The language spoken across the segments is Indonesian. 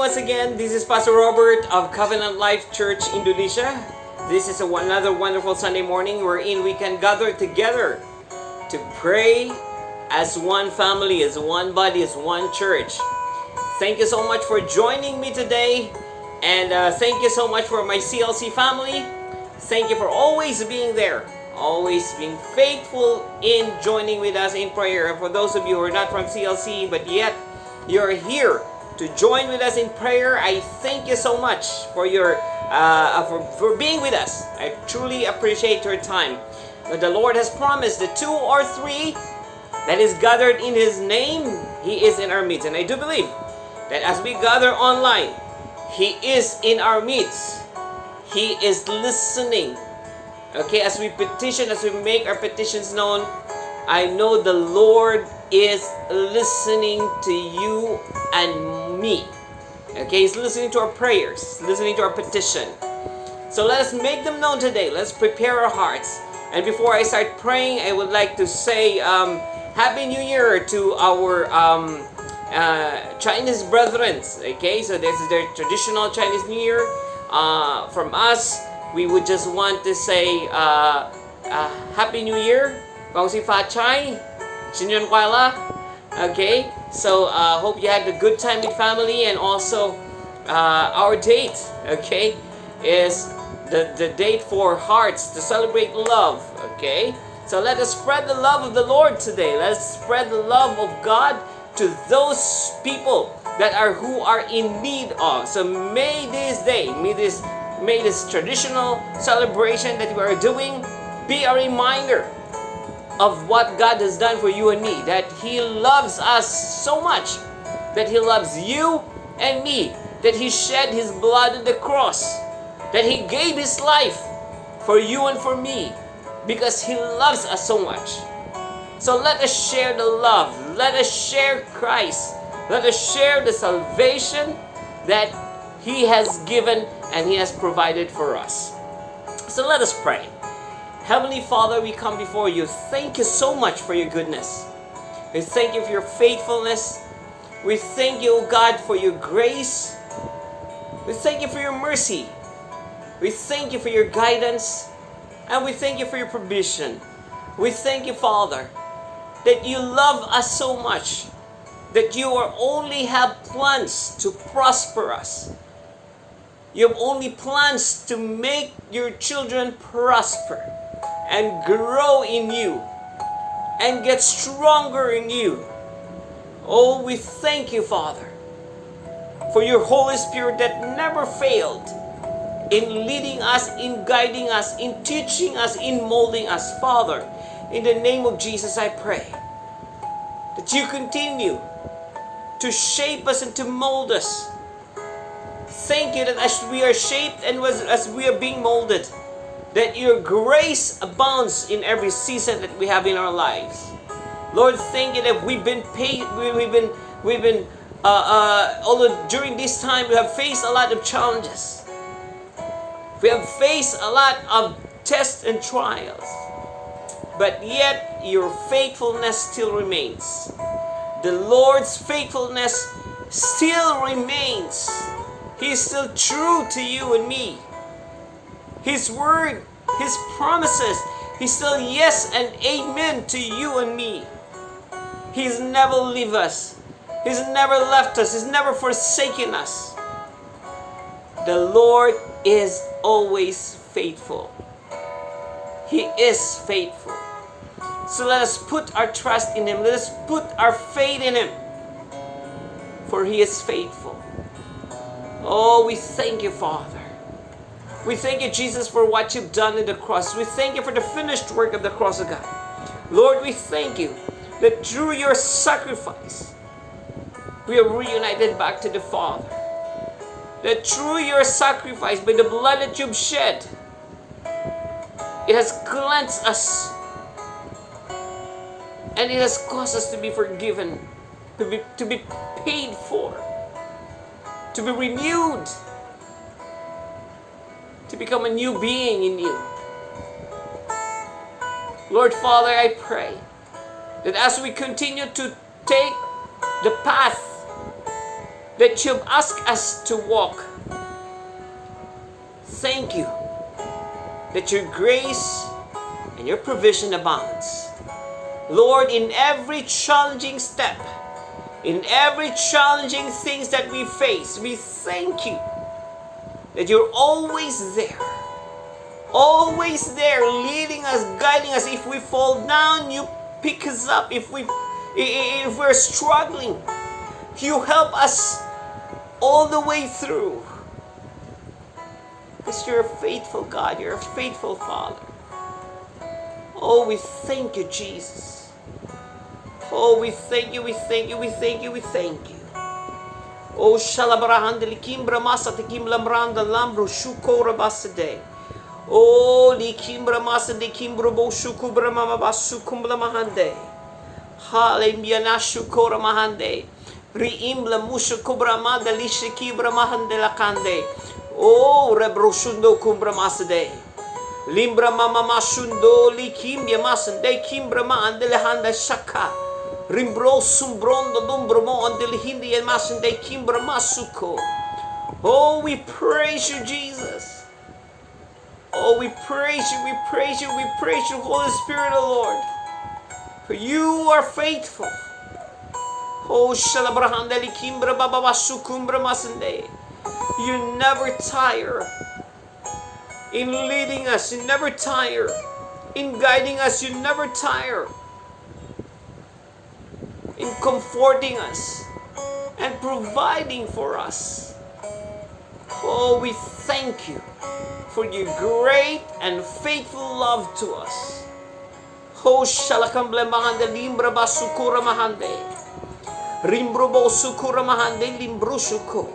once again. This is Pastor Robert of Covenant Life Church Indonesia. This is another wonderful Sunday morning wherein we can gather together to pray as one family, as one body, as one church. Thank you so much for joining me today, and thank you so much for my CLC family. Thank you for always being there, always being faithful in joining with us in prayer. And for those of you who are not from CLC but yet you're here to join with us in prayer, I thank you so much for your for being with us. I truly appreciate your time. The Lord has promised that 2 or 3 that is gathered in His name, He is in our midst. And I do believe that as we gather online, He is in our midst. He is listening. Okay, as we petition, as we make our petitions known, I know the Lord is listening to you and me. Okay, He's listening to our prayers, listening to our petition. So let us make them known today. Let's prepare our hearts. And before I start praying, I would like to say Happy New Year to our Chinese brethren. Okay, so this is their traditional Chinese New Year. From us, we would just want to say Happy New Year. Gong Xi Fa Chai, Xin Yuan Kuai La. Okay, so hope you had a good time with family, and also our date, okay, is the date for hearts to celebrate love. Okay, so let us spread the love of the Lord today. Let's spread the love of God to those people that who are in need of. So may this day, may this traditional celebration that we are doing be a reminder of what God has done for you and me, that He loves us so much, that He loves you and me, that He shed His blood on the cross, that He gave His life for you and for me, because He loves us so much. So let us share the love, let us share Christ, let us share the salvation that He has given and He has provided for us. So let us pray. Heavenly Father, we come before you. Thank you so much for your goodness. We thank you for your faithfulness. We thank you, O God, for your grace. We thank you for your mercy. We thank you for your guidance. And we thank you for your provision. We thank you, Father, that you love us so much, that you only have plans to prosper us. You have only plans to make your children prosper and grow in you and get stronger in you. Oh, we thank you, Father, for your Holy Spirit that never failed in leading us, in guiding us, in teaching us, in molding us. Father, in the name of Jesus, I pray that you continue to shape us and to mold us. Thank you that as we are shaped and as we are being molded, that your grace abounds in every season that we have in our lives. Lord, thank you that although during this time we have faced a lot of challenges, we have faced a lot of tests and trials, but yet your faithfulness still remains. The Lord's faithfulness still remains. He is still true to you and me. His word, His promises, He's still yes and amen to you and me. He's never leave us. He's never left us. He's never forsaken us. The Lord is always faithful. He is faithful. So let us put our trust in Him. Let us put our faith in Him. For He is faithful. Oh, we thank you, Father. We thank you, Jesus, for what you've done in the cross. We thank you for the finished work of the cross of God. Lord, we thank you that through your sacrifice, we are reunited back to the Father. That through your sacrifice, by the blood that you've shed, it has cleansed us. And it has caused us to be forgiven, to be paid for, to be renewed, to become a new being in you. Lord Father, I pray that as we continue to take the path that you've asked us to walk. Thank you that your grace and your provision abounds. Lord, in every challenging step, in every challenging things that we face, we thank you that you're always there. Always there, leading us, guiding us. If we fall down, you pick us up. If we're struggling, you help us all the way through. Because you're a faithful God, you're a faithful Father. Oh, we thank you, Jesus. Oh, we thank you, we thank you, we thank you, we thank you. Oh, shalabrahan de likimbra masa tekim lamranda lambro shukora basade. Oh, likimbra masa de kimbro bo shukubra mama basukumbla mahande. Hallelujah, shukora mahande. Riimbla musha kubra manda lishikibra mahande lakande. Oh, rebroshundo kumbra masade. Limbra mama masundo likimbia masande kimbra ma andelehanda shaka. Rimbro sumbrondo dumbromo andelehindi and masande kimbra masuko. Oh, we praise you, Jesus. Oh, we praise you, we praise you, we praise you, Holy Spirit, O Lord. For you are faithful. Oh, shalabrahandeli kimbra baba basukumbra masande. You never tire in leading us. You never tire in guiding us. You never tire in comforting us and providing for us. Oh, we thank you for your great and faithful love to us. Oh, shalakamble mahande limbra basukura mahande. Rimbro bo sukura mahande limbru suko.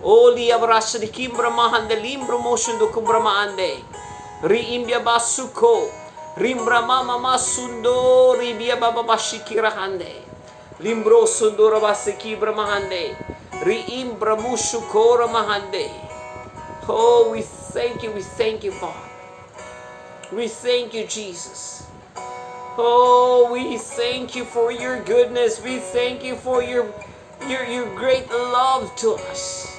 Oh, liabrasa di kimbra mahande limbro mosundo kumbra mahande. Riimbia basuko. Rimbra mama masundo ribia baba bashikirahande. Limbro sundura basikibra mahande. Riimbra musukora mahande. Oh, we thank you, Father. We thank you, Jesus. Oh, we thank you for your goodness. We thank you for your great love to us.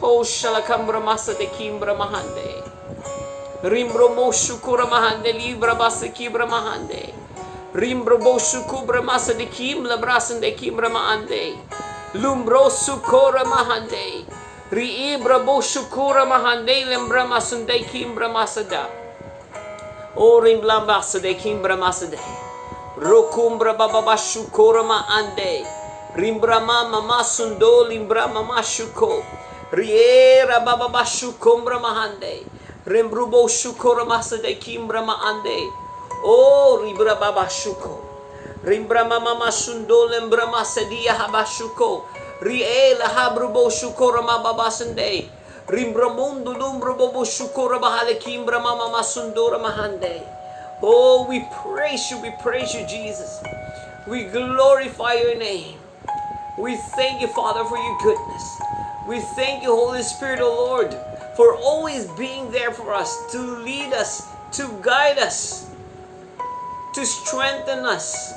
Oh, shalakambra masa de kimbra mahande. Rimbro moshukura mahande libra basa kibra mahande. Rimbro boshukubra masa de kimbra brasan de kimbra mahande. Lumbro sukora mahande. Riibra boshukura mahande lembra masunde kimbra masada. O rimbla masade kimbra masade. Rokumbra baba bashukura maande. Rimbra mama masundo limbra mama shuko. Riera baba bashukombra mahande. Rimbrubo shukura masade kimbra maande. O ribra baba shuko. Rimbra mama masundo lembra masadia habashuko. Riela habrubo shukura mababasande. Rimbra mundo lumbrubo shukura bahale kimbra mama masundora mahande. Oh, we praise you, Jesus. We glorify your name. We thank you, Father, for your goodness. We thank you, Holy Spirit, O Lord, for always being there for us, to lead us, to guide us, to strengthen us,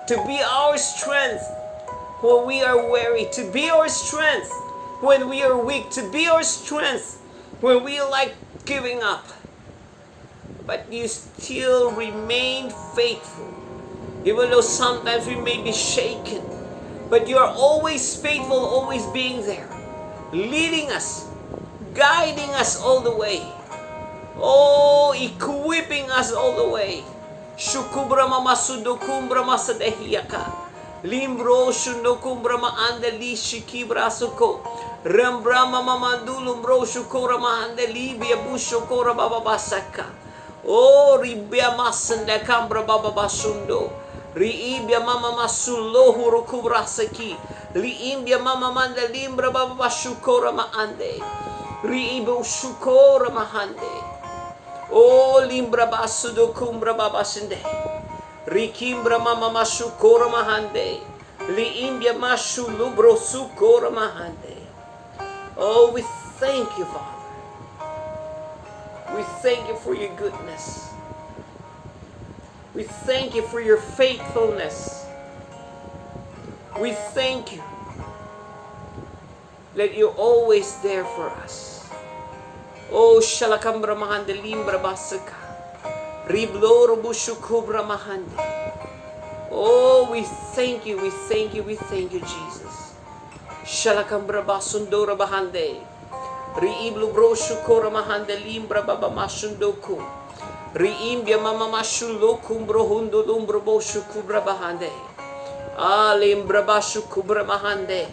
to be our strength when we are weary, to be our strength when we are weak, to be our strength when we like giving up. But you still remain faithful, even though sometimes we may be shaken. But you are always faithful, always being there, leading us, guiding us all the way. Oh, equipping us all the way. Shukubra mamasundo kumbra masadehiyaka. Limbro shundo kumbra maande li shikibra suko. Rambra mamandulum bro shukura maande libia bushukura baba basaka. Oh, ribia masanda kambra baba basundo. Riibia mama masulo hurukubra saki. Liimbia mama manda limbra baba bashukura maande. Riibu shukura mahande. Oh, limbra basudo kumbra babasinde. Rikimbra mama mashukora mahande. Liimbia mashu lubro sukora mahande. Oh, we thank you, Father. We thank you for your goodness. We thank you for your faithfulness. We thank you Let you always there for us. Oh, shalakambra mahande limbra basaka. Ribloro bushukubra mahande. Oh, we thank you, we thank you, we thank you, Jesus. Shalakambra basundora bahande. Riiblu broshukora mahande limbra baba masundoku. Riimbia mama mashulokum brohundo lumbro boshukubra bahande. Limbra bashukubra mahande.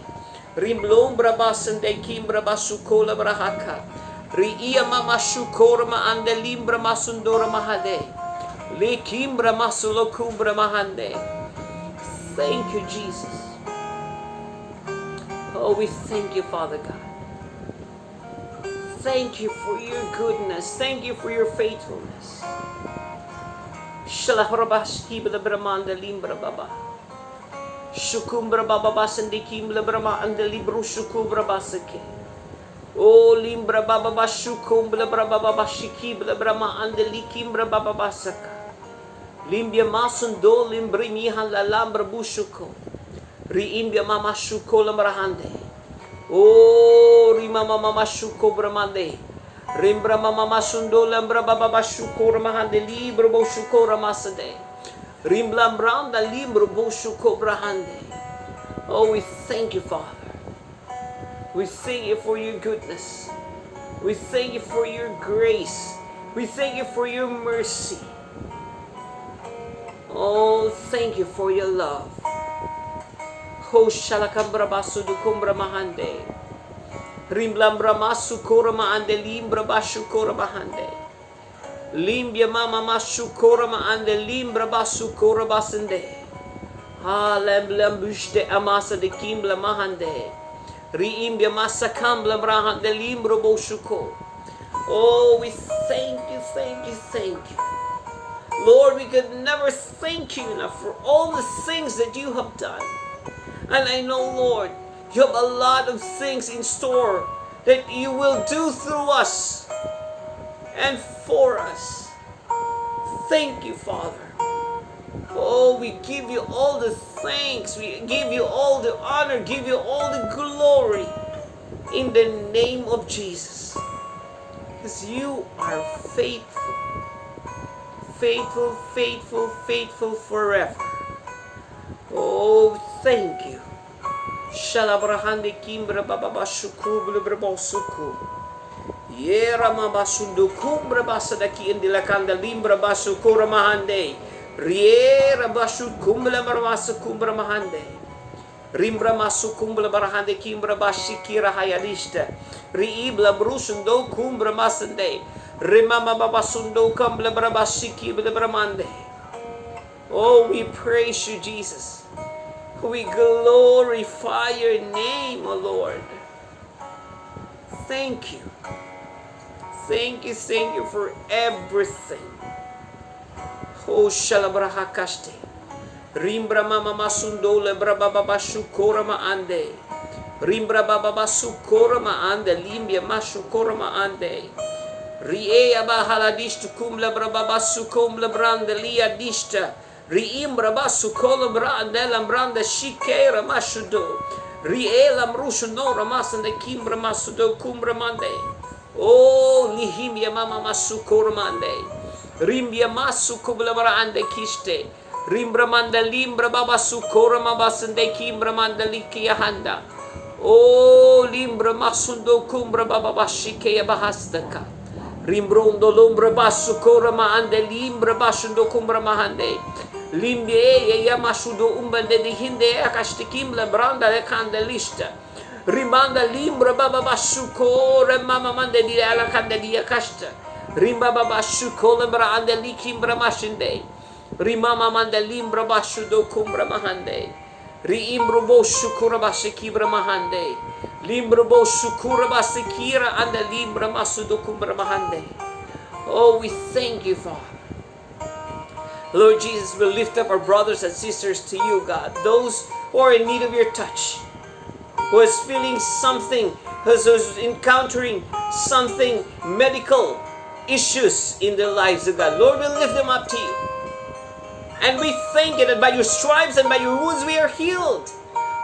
Rimblombra basande kimbra basukola brahaka. Riia mama shukora ma ande limbra masundora mahade. Le kimbra masulokumbra mahande. Thank you, Jesus. Oh, we thank you, Father God. Thank you for your goodness. Thank you for your faithfulness. Shalahrabashki bla bramanda limbra baba. Shukumbra baba basandikim brahma and the libru shukubra basake. O limbra baba bashukumbra baba bashiki brahma and the likimbra baba basaka. Limbia masundo limbri mihan la lambra bushuko. Riimbia mama shuko lambrahande. O rima mama shuko bramande. Rimbra mama masundo lambra baba bashuko ramahande libro boshuko ramasade. Rimblambram da limbro boshuko brahande. Oh, we thank you, Father. We thank you for your goodness. We thank you for your grace. We thank you for your mercy. Oh, thank you for your love. Ho shalakambra basudukumbra mahande. Rimblambra masukora maande limbra bashukora mahande. Limbia mama masukora maande limbra basukora basende. Ha lemblembushte amasa de kimbla mahande. Riimbia masakambla brahande limbro boshuko. Oh, we thank you, thank you, thank you. Lord, we could never thank you enough for all the things that you have done. And I know, Lord, you have a lot of things in store that you will do through us and for us. Thank you, Father. Oh, we give you all the thanks. We give you all the honor, give you all the glory in the name of Jesus. Because you are faithful. Faithful, faithful, faithful forever. Oh, thank you. Shalabrahande kimbra baba shuku blubra suku. Yera mama sundu kumbra basadaki indilakanda limbra basu kura mahande. Riera basu kumbla marmasa kumbra mahande. Rimbra masu kumbla barahande kimbra bashikira hayalista. Riibla brusundo kumbra masande. Rimama baba sundo kumbla barabashiki blabramande. Oh, we praise you, Jesus. We glorify your name, O Lord. Thank you. Thank you for everything. Oh, shalabrahakaste. Rimbra mama masundo lebra baba shukora ma ande. Rimbra baba sukora ma ande. Limbia mashukora ma ande. Riea bahaladishtu kum lebra baba sukum lebrande lia dishta. Riimbra basu kolabra andelam branda shikera mashudo. Rielam rushuno ramasande kimbra masudo kumbra mande. Oh, lihimia mama masu kormande. Rimbia masu kublabra ande kiste. Rimbra manda limbra baba su korma basande kimbra manda likia handa. Oh, limbra masundo kumbra baba bashike bahastaka. Rimbrondo lombra basu korma ande limbra basundo kumbra mahande. Limbie ya masudo umbande di hinde akashtikim la branda le candelista. Rimanda limbra baba basuko re mama mande di ala candelia casta. Rimba baba suko lembra ande likimbra mashinde. Rimama mande limbra basudo kumbra mahande. Riimbro bo shukura basikibra mahande. Limbra bo shukura basikira ande limbra masudo kumbra mahande. Oh, we thank you, Father. Lord Jesus, we lift up our brothers and sisters to you, God. Those who are in need of your touch, who is feeling something, who is encountering something, medical issues in their lives, God. Lord, we lift them up to you. And we thank you that by your stripes and by your wounds we are healed.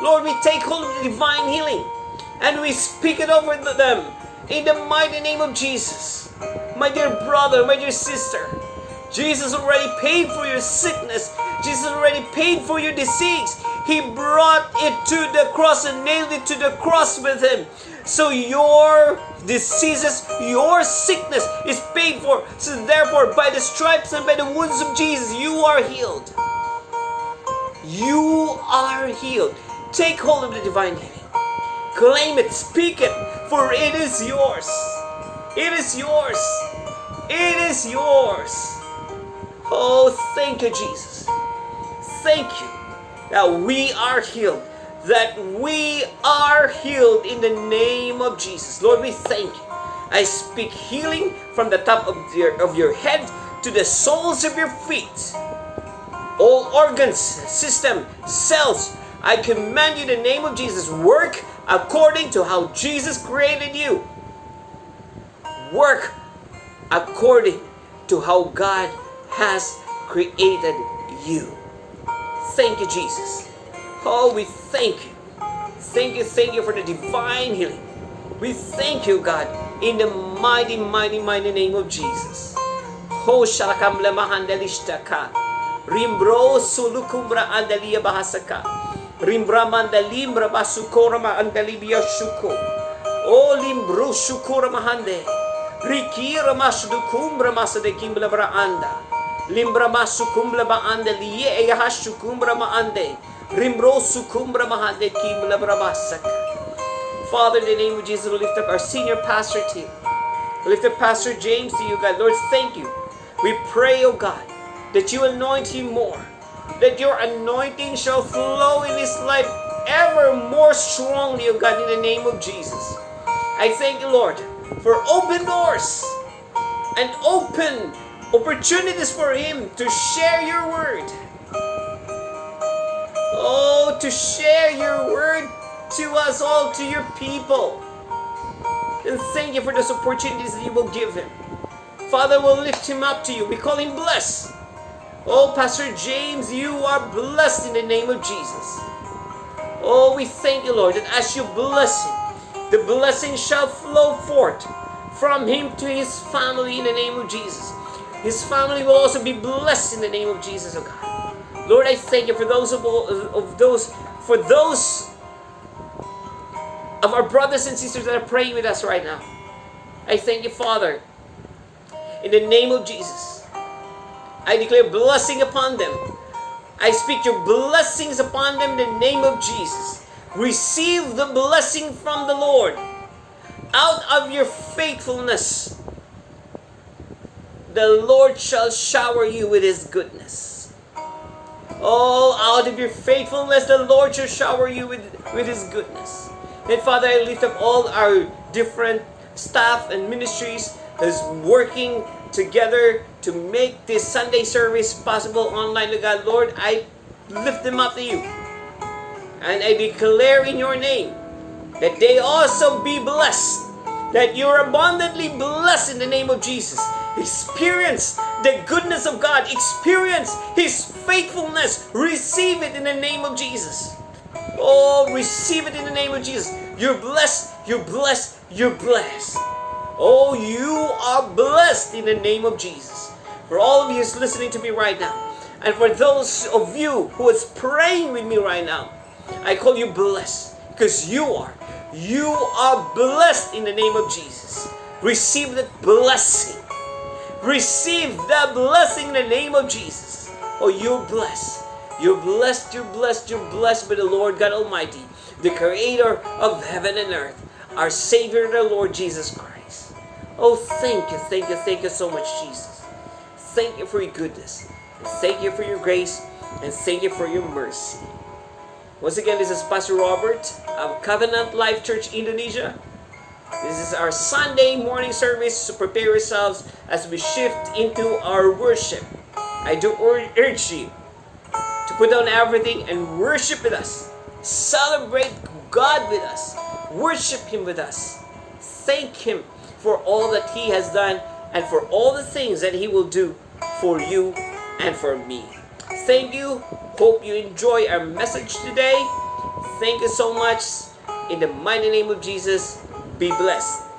Lord, we take hold of the divine healing. And we speak it over them in the mighty name of Jesus. My dear brother, my dear sister, Jesus already paid for your sickness. Jesus already paid for your disease. He brought it to the cross and nailed it to the cross with Him. So your diseases, your sickness is paid for. So therefore, by the stripes and by the wounds of Jesus, you are healed. You are healed. Take hold of the divine healing. Claim it, speak it, for it is yours. It is yours. It is yours. Oh, thank you, Jesus. Thank you that we are healed. That we are healed in the name of Jesus. Lord, we thank you. I speak healing from the top of your head to the soles of your feet. All organs, system, cells, I command you in the name of Jesus, work according to how Jesus created you. Work according to how God has created you. Thank you, Jesus. Oh, we thank you. Thank you for the divine healing. We thank you, God, in the mighty, mighty, mighty name of Jesus. Ho shalakam lemahandelishtaka. Rimbro sulukumbra andalia bahasaka. Rimbra mandalimbra basukora ma andalibia shuko. O limbro shukura mahande. Rikira masdukumbra masadekimbla bra anda. Limbra masukumbla ba ande liye ehashukumbra ma ande. Rimbro sukumbra mahande kimbla bra basaka. Father, in the name of Jesus, we lift up our senior pastor to you. We lift up Pastor James to you, God. Lord, thank you. We pray, oh God, that you anoint him more. That your anointing shall flow in his life ever more strongly, oh God, in the name of Jesus. I thank you, Lord, for open doors and open opportunities for him to share your word. Oh, to share your word to us all, to your people. And thank you for those opportunities that you will give him. Father, we'll lift him up to you. We call him blessed. Oh, Pastor James, you are blessed in the name of Jesus. Oh, we thank you, Lord, that as you bless him, the blessing shall flow forth from him to his family in the name of Jesus. His family will also be blessed in the name of Jesus, oh God. Lord, I thank you for those of our brothers and sisters that are praying with us right now. I thank you, Father, in the name of Jesus. I declare blessing upon them. I speak your blessings upon them in the name of Jesus. Receive the blessing from the Lord. Out of your faithfulness, the Lord shall shower you with his goodness. Oh, out of your faithfulness, the Lord shall shower you with his goodness. And Father, I lift up all our different staff and ministries that's working together to make this Sunday service possible online, God. Lord, I lift them up to you. And I declare in your name that they also be blessed, that you're abundantly blessed in the name of Jesus. Experience the goodness of God. Experience his faithfulness. Receive it in the name of Jesus. Oh, receive it in the name of Jesus. You're blessed, you're blessed, you're blessed. Oh, you are blessed in the name of Jesus. For all of you who's listening to me right now, and for those of you who is praying with me right now, I call you blessed, because you are blessed in the name of Jesus. Receive that blessing. Receive that blessing in the name of Jesus. Oh, you're blessed. You're blessed, you're blessed, you're blessed by the Lord God Almighty, the Creator of heaven and earth, our Savior, the Lord Jesus Christ. Oh, thank you so much, Jesus. Thank you for your goodness. Thank you for your grace. And thank you for your mercy. Once again, this is Pastor Robert of Covenant Life Church Indonesia. This is our Sunday morning service, so prepare yourselves as we shift into our worship. I do urge you to put down everything and worship with us. Celebrate God with us. Worship Him with us. Thank Him for all that He has done and for all the things that He will do for you and for me. Thank you. Hope you enjoy our message today. Thank you so much. In the mighty name of Jesus, be blessed.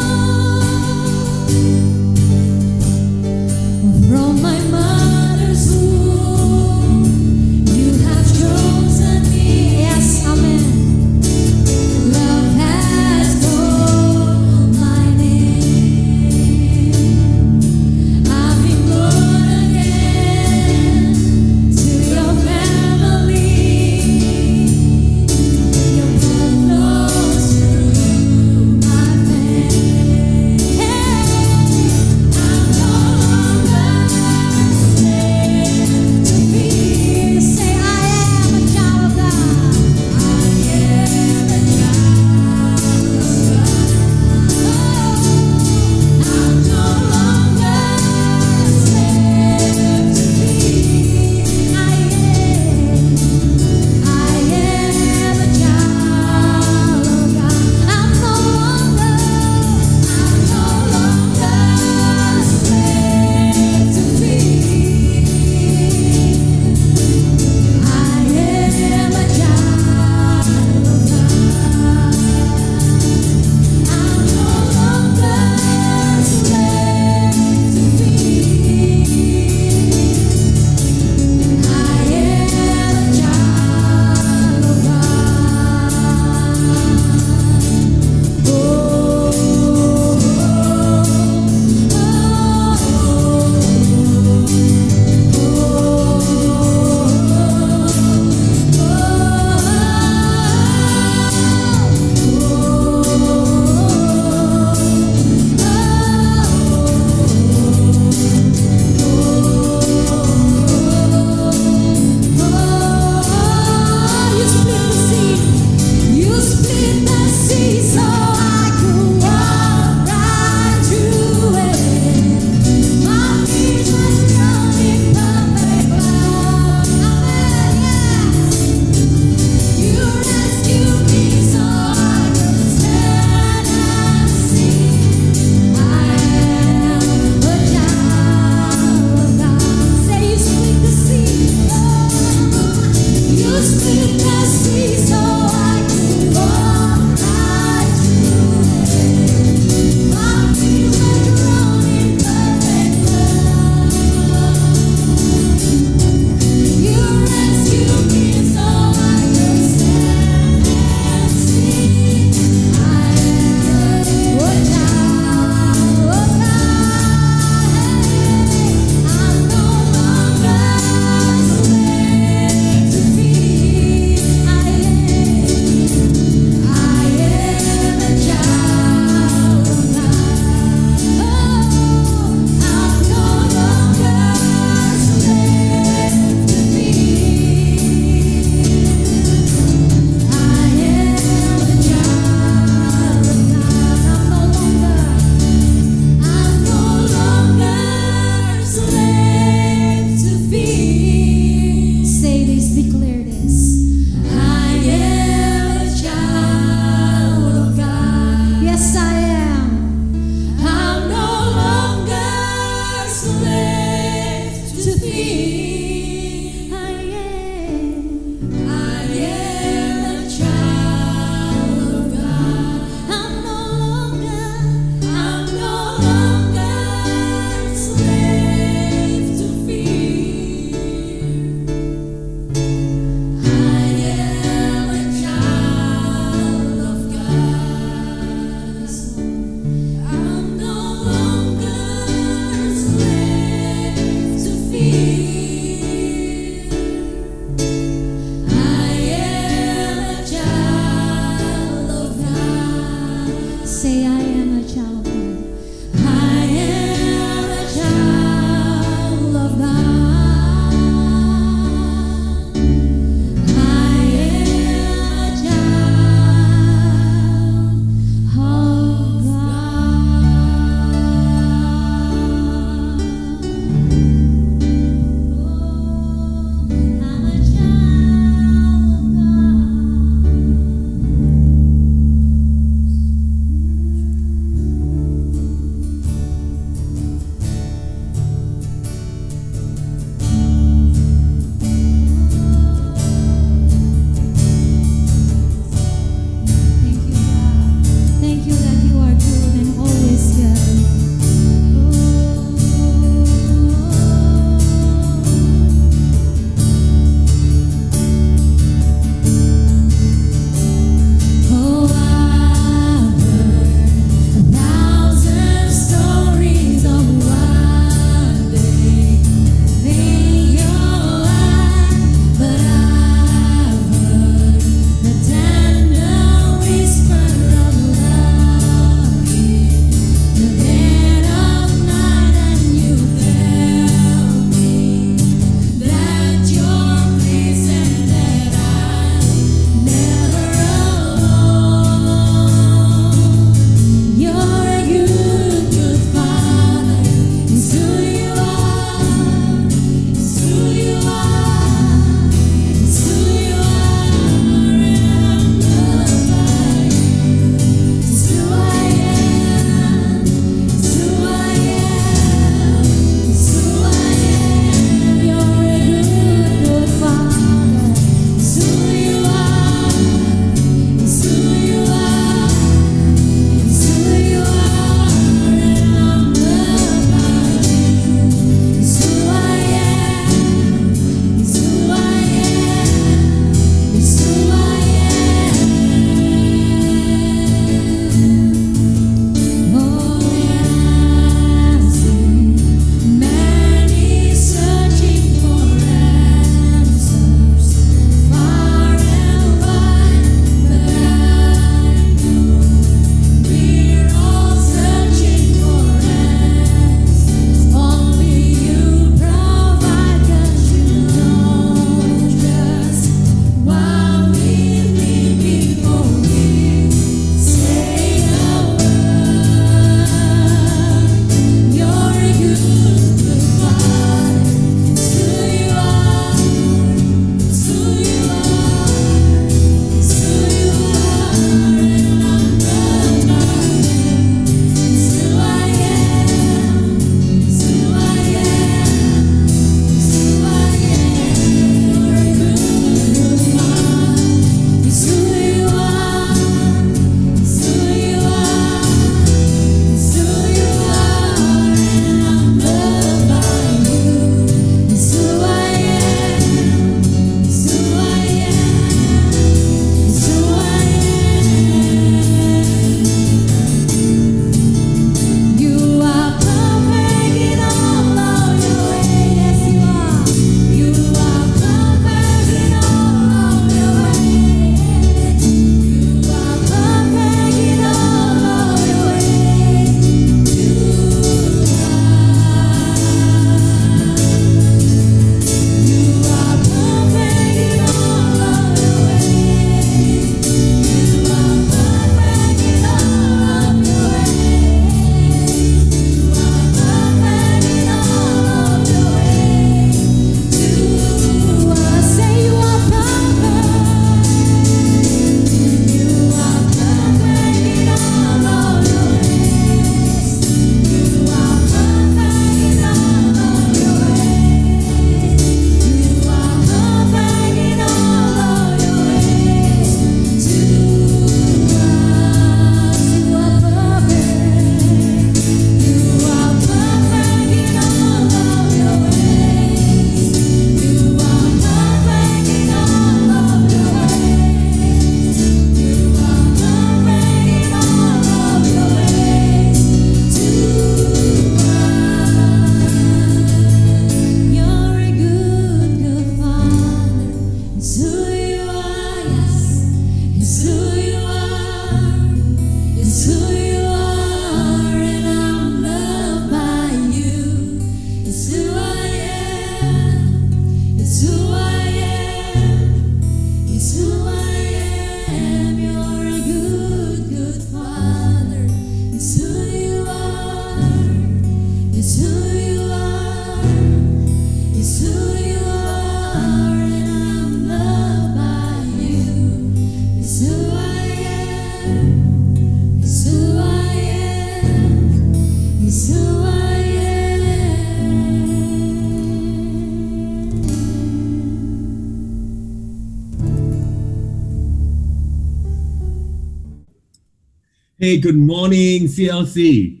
Hey, good morning, CLC.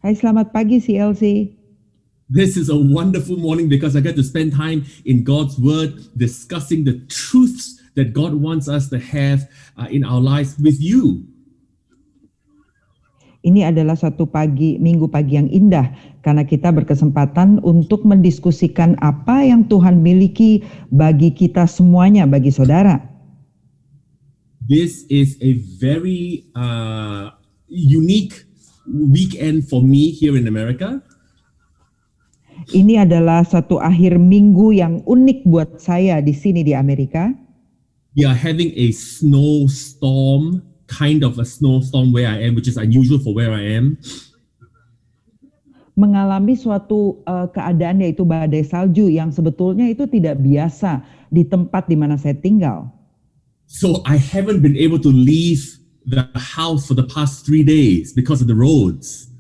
Hai, selamat pagi CLC. This is a wonderful morning because I get to spend time in God's Word discussing the truths that God wants us to have in our lives with you. Ini adalah satu minggu pagi yang indah karena kita berkesempatan untuk mendiskusikan apa yang Tuhan miliki bagi kita semuanya, bagi saudara. This is a very unique weekend for me here in America. Ini adalah satu akhir minggu yang unik buat saya di sini di Amerika. We are having a snowstorm, kind of a snowstorm where I am, which is unusual for where I am. Mengalami suatu keadaan yaitu badai salju yang sebetulnya itu tidak biasa di tempat di mana saya tinggal. So I haven't been able to leave the house for the past 3 days because of the roads.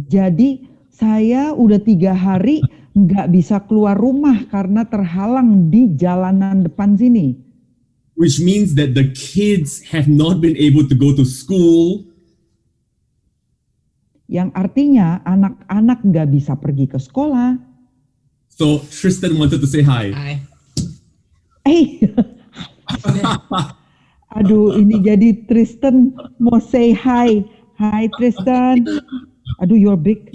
Jadi saya udah 3 hari nggak bisa keluar rumah karena terhalang di jalanan depan sini. Which means that the kids have not been able to go to school. Yang artinya anak-anak nggak bisa pergi ke sekolah. So Tristan wanted to say hi. Hi. Aduh, ini jadi Tristan mau say hi. Hi Tristan. Aduh, you're big.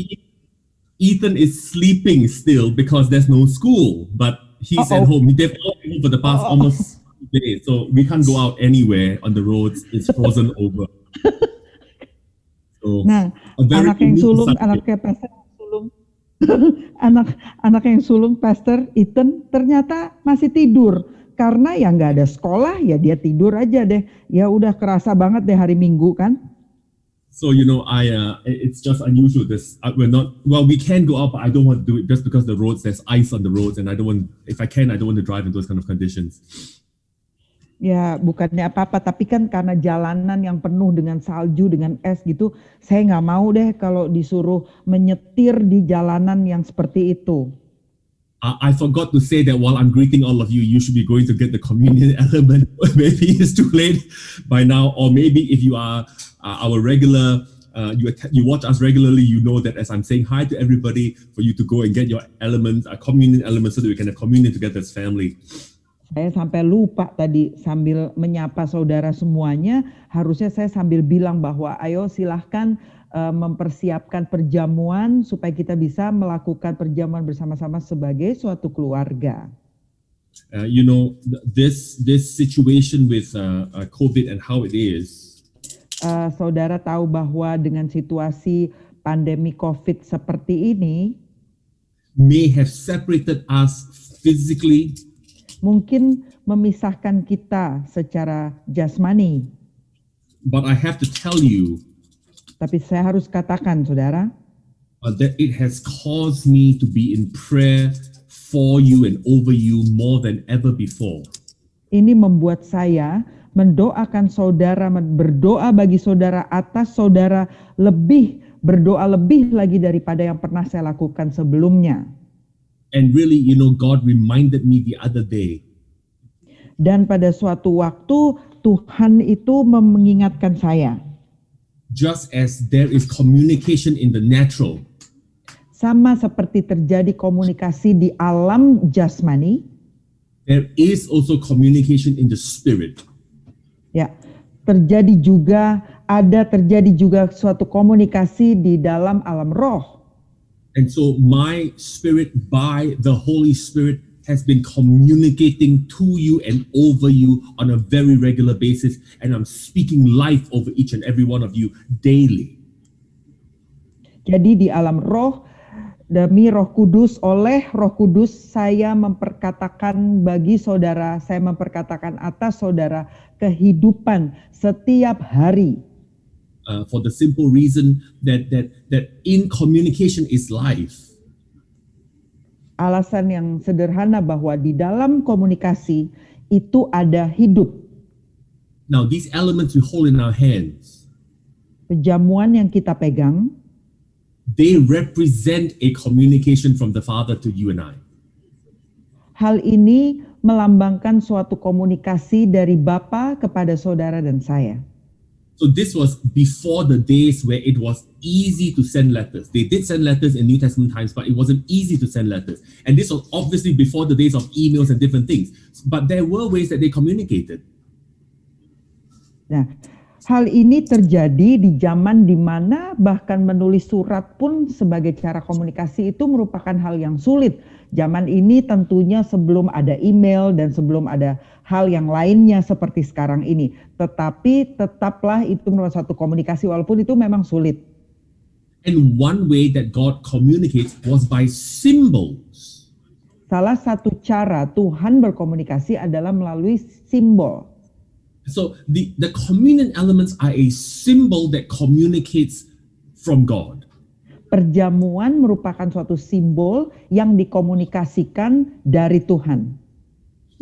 Ethan is sleeping still because there's no school, but he's at home. They've all been home for the past almost days, so we can't go out anywhere on the roads. It's frozen over. So, nah, anak yang sulung, anaknya Pastor sulung. anak yang sulung Pastor Ethan ternyata masih tidur. Karena ya nggak ada sekolah, ya dia tidur aja deh. Ya udah kerasa banget deh hari Minggu kan. So it's just unusual. We can go out, but I don't want to do it just because the roads, there's ice on the roads, and I don't want to drive in those kind of conditions. Ya bukannya apa-apa, tapi kan karena jalanan yang penuh dengan salju, dengan es gitu, saya nggak mau deh kalau disuruh menyetir di jalanan yang seperti itu. I forgot to say that while I'm greeting all of you, you should be going to get the communion element. Maybe it's too late by now, or maybe if you are our regular, you watch us regularly, you know that as I'm saying hi to everybody, for you to go and get your elements, communion elements, so that we can have communion together as family. Saya sampai lupa tadi sambil menyapa saudara semuanya, harusnya saya sambil bilang bahwa ayo silahkan mempersiapkan perjamuan supaya kita bisa melakukan perjamuan bersama-sama sebagai suatu keluarga. This situation with COVID and how it is. Saudara tahu bahwa dengan situasi pandemi COVID seperti ini, may have separated us physically. Mungkin memisahkan kita secara jasmani. But I have to tell you. Tapi saya harus katakan, saudara, that it has caused me to be in prayer for you and over you more than ever before. Ini membuat saya mendoakan saudara, berdoa bagi saudara, atas saudara, berdoa lebih lagi daripada yang pernah saya lakukan sebelumnya. And really, God reminded me the other day. Dan pada suatu waktu Tuhan itu mengingatkan saya. Just as there is communication in the natural. Sama seperti terjadi komunikasi di alam jasmani. There is also communication in the spirit. Ya, terjadi juga suatu komunikasi di dalam alam roh. And so my spirit by the Holy Spirit has been communicating to you and over you on a very regular basis, and I'm speaking life over each and every one of you daily. Jadi di alam roh, demi Roh Kudus, oleh Roh Kudus saya memperkatakan bagi saudara, saya memperkatakan atas saudara kehidupan setiap hari. For the simple reason that in communication is life. Alasan yang sederhana bahwa di dalam komunikasi itu ada hidup. Now these elements we hold in our hands. Perjamuan yang kita pegang, they represent a communication from the Father to you and I. Hal ini melambangkan suatu komunikasi dari Bapa kepada saudara dan saya. So this was before the days where it was easy to send letters. They did send letters in New Testament times, but it wasn't easy to send letters. And this was obviously before the days of emails and different things. But there were ways that they communicated. Nah, hal ini terjadi di zaman di mana bahkan menulis surat pun sebagai cara komunikasi itu merupakan hal yang sulit. Zaman ini tentunya sebelum ada email dan sebelum ada hal yang lainnya seperti sekarang ini. Tetapi tetaplah itu merupakan satu komunikasi walaupun itu memang sulit. And one way that God communicates was by symbols. Salah satu cara Tuhan berkomunikasi adalah melalui simbol. So the communion elements are a symbol that communicates from God. Perjamuan merupakan suatu simbol yang dikomunikasikan dari Tuhan.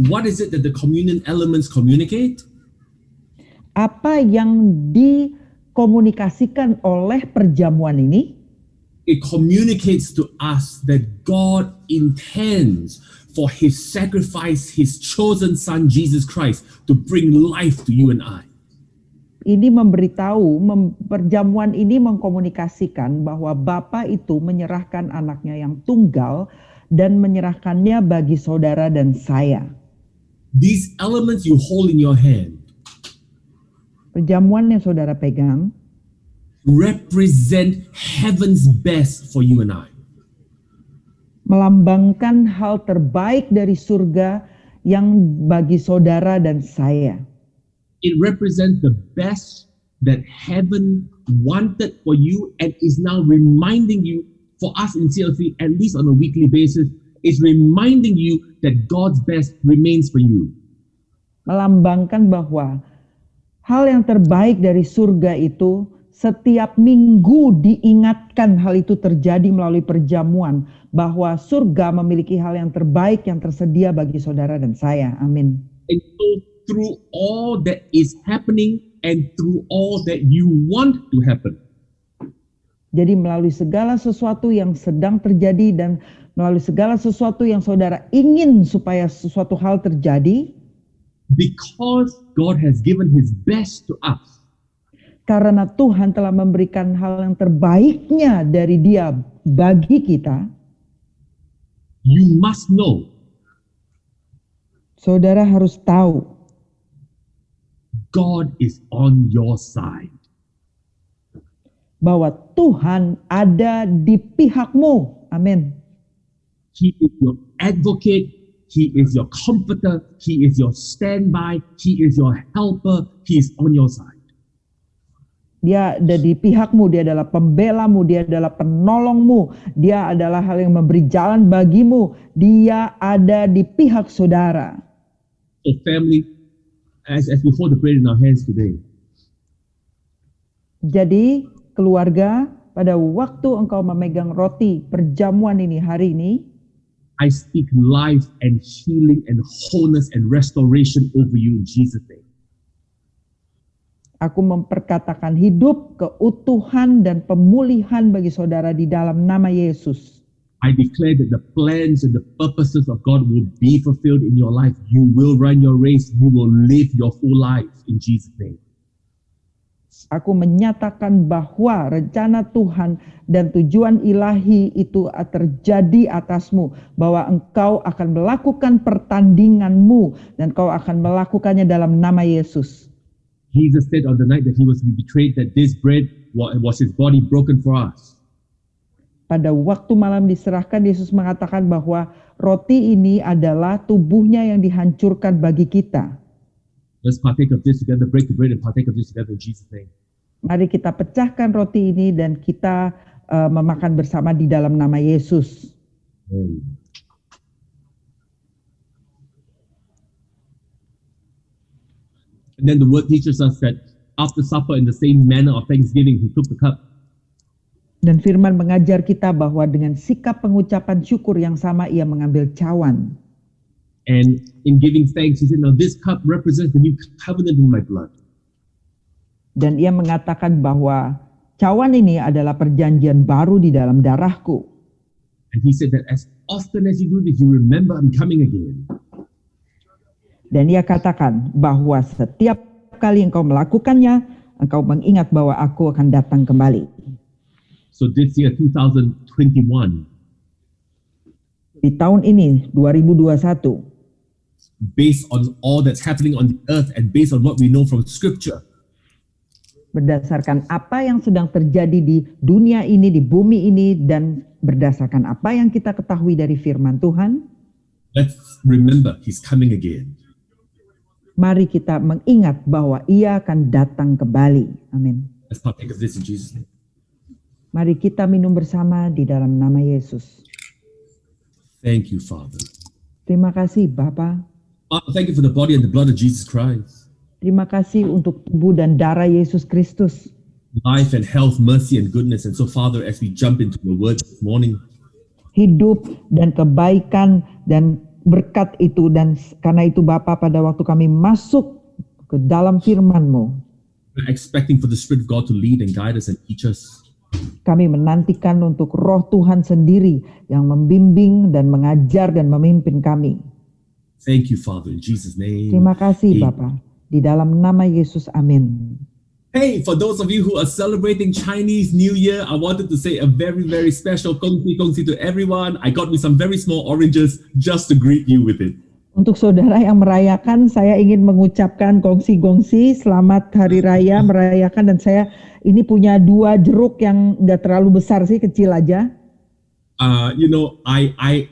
What is it that the communion elements communicate? Apa yang dikomunikasikan oleh perjamuan ini? It communicates to us that God intends for his sacrifice, his chosen son, Jesus Christ, to bring life to you and I. Ini memberitahu, perjamuan ini mengkomunikasikan bahwa Bapa itu menyerahkan anaknya yang tunggal dan menyerahkannya bagi saudara dan saya. These elements you hold in your hand Perjamuan yang saudara pegang represent heaven's best for you and I. melambangkan hal terbaik dari surga yang bagi saudara dan saya. It represents the best that heaven wanted for you and is now reminding you, for us in CLC, at least on a weekly basis, is reminding you that God's best remains for you. Melambangkan bahwa hal yang terbaik dari surga itu setiap minggu diingatkan hal itu terjadi melalui perjamuan, bahwa surga memiliki hal yang terbaik yang tersedia bagi saudara dan saya. Amin. And so through all that is happening and through all that you want to happen, Jadi melalui segala sesuatu yang sedang terjadi dan melalui segala sesuatu yang saudara ingin supaya sesuatu hal terjadi, because God has given his best to us, karena Tuhan telah memberikan hal yang terbaiknya dari Dia bagi kita, you must know saudara harus tahu God is on your side. bahwa Tuhan ada di pihakmu. Amin. He is your advocate. He is your comforter. He is your standby. He is your helper. He is on your side. Dia ada di pihakmu, dia adalah pembelamu, dia adalah penolongmu, dia adalah hal yang memberi jalan bagimu, dia ada di pihak saudara. So family, as we hold the bread in our hands today, Jadi keluarga, pada waktu engkau memegang roti perjamuan ini hari ini, I speak life and healing and wholeness and restoration over you in Jesus' name. aku memperkatakan hidup, keutuhan, dan pemulihan bagi saudara di dalam nama Yesus. I declare that the plans and the purposes of God will be fulfilled in your life. You will run your race. You will live your full life in Jesus' name. Aku menyatakan bahwa rencana Tuhan dan tujuan ilahi itu terjadi atasmu. Bahwa engkau akan melakukan pertandinganmu dan kau akan melakukannya dalam nama Yesus. Jesus said on the night that he was betrayed that this bread was his body broken for us. Pada waktu malam diserahkan, Yesus mengatakan bahwa roti ini adalah tubuhnya yang dihancurkan bagi kita. Let's partake of this together, break the bread and partake of this together in Jesus' name. Mari kita pecahkan roti ini dan kita memakan bersama di dalam nama Yesus. Amen. And then the word teaches us that after supper, in the same manner of thanksgiving, he took the cup. Dan firman mengajar kita bahwa dengan sikap pengucapan syukur yang sama ia mengambil cawan. And in giving thanks, he said, now this cup represents the new covenant in my blood. Dan ia mengatakan bahwa cawan ini adalah perjanjian baru di dalam darahku. And he said that as often as you do this, you remember I'm coming again. Dan ia katakan bahwa setiap kali engkau melakukannya, engkau mengingat bahwa aku akan datang kembali. So this year, 2021, Di tahun ini, 2021, based on all that's happening on the earth and based on what we know from Scripture, berdasarkan apa yang sedang terjadi di dunia ini, di bumi ini, dan berdasarkan apa yang kita ketahui dari firman Tuhan, let's remember He's coming again. mari kita mengingat bahwa Ia akan datang kembali. Amin. Let's partake of this in Jesus' name. Mari kita minum bersama di dalam nama Yesus. Thank you, Father. Terima kasih Bapa. Father, thank you for the body and the blood of Jesus Christ. Terima kasih untuk tubuh dan darah Yesus Kristus. Life and health, mercy and goodness. And so, Father, as we jump into your word this morning, Hidup dan kebaikan dan berkat itu, dan karena itu Bapa, pada waktu kami masuk ke dalam firman-Mu, we're expecting for the Spirit of God to lead and guide us and teach us. kami menantikan untuk Roh Tuhan sendiri yang membimbing dan mengajar dan memimpin kami. Thank you, Father, in Jesus' name. Terima kasih Amen. Bapa. Di dalam nama Yesus, amin. Hey, for those of you who are celebrating Chinese New Year, I wanted to say a very, very special kongsi to everyone. I got me some very small oranges just to greet you with it. Untuk saudara yang merayakan, saya ingin mengucapkan gongsi-gongsi selamat hari raya merayakan, dan saya ini punya 2 jeruk yang nggak terlalu besar sih, kecil aja. I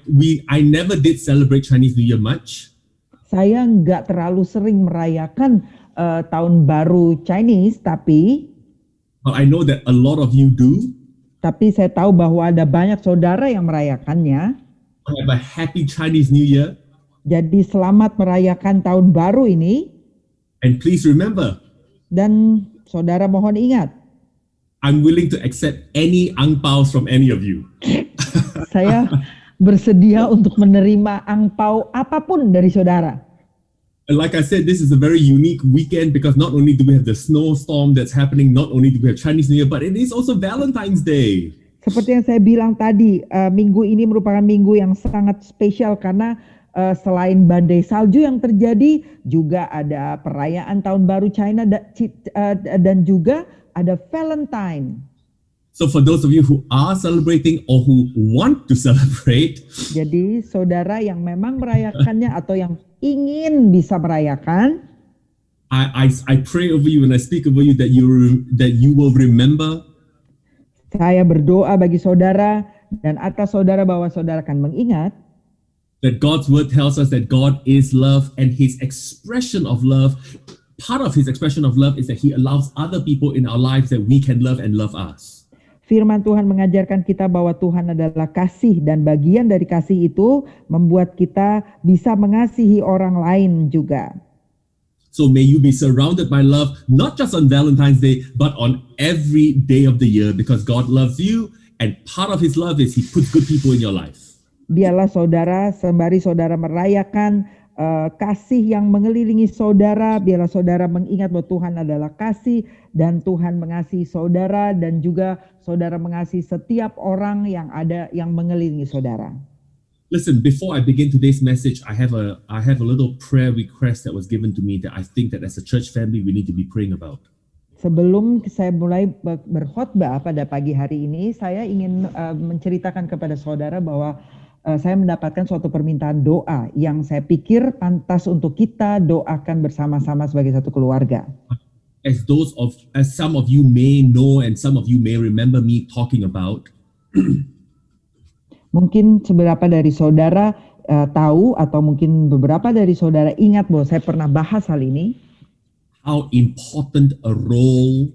never did celebrate Chinese New Year much. Saya nggak terlalu sering merayakan tahun baru Chinese, tapi But I know that a lot of you do. saya tahu bahwa ada banyak saudara yang merayakannya. Have a happy Chinese New Year. Jadi selamat merayakan tahun baru ini, And please remember, dan saudara mohon ingat, I'm willing to accept any ang paos from any of you. saya bersedia untuk menerima angpau apapun dari saudara. And like I said, this is a very unique weekend because not only do we have the snowstorm that's happening, not only do we have Chinese New Year, but it is also Valentine's Day. Seperti yang saya bilang tadi, minggu ini merupakan minggu yang sangat spesial karena selain badai salju yang terjadi, juga ada perayaan tahun baru China dan juga ada Valentine. So for those of you who are celebrating or who want to celebrate, Jadi saudara yang memang merayakannya atau yang ingin bisa merayakan, I pray over you and I speak over you that you will remember saya berdoa bagi saudara dan atas saudara bahwa saudara akan mengingat that God's word tells us that God is love, and his expression of love, part of his expression of love is that he allows other people in our lives that we can love and love us. Firman Tuhan mengajarkan kita bahwa Tuhan adalah kasih, dan bagian dari kasih itu membuat kita bisa mengasihi orang lain juga. So may you be surrounded by love, not just on Valentine's Day, but on every day of the year, because God loves you, and part of his love is he puts good people in your life. Biarlah saudara, sembari saudara merayakan kasih yang mengelilingi saudara, biarlah saudara mengingat bahwa Tuhan adalah kasih, dan Tuhan mengasihi saudara, dan juga saudara mengasihi setiap orang yang ada yang mengelilingi saudara. Listen, before I begin today's message, I have a little prayer request that was given to me that I think that as a church family we need to be praying about. Sebelum saya mulai berkhotbah pada pagi hari ini, saya ingin menceritakan kepada saudara bahwa saya mendapatkan suatu permintaan doa yang saya pikir pantas untuk kita doakan bersama-sama sebagai satu keluarga. As some of you may know and some of you may remember me talking about, mungkin seberapa dari saudara tahu, atau mungkin beberapa dari saudara ingat bahwa saya pernah bahas hal ini. how important a role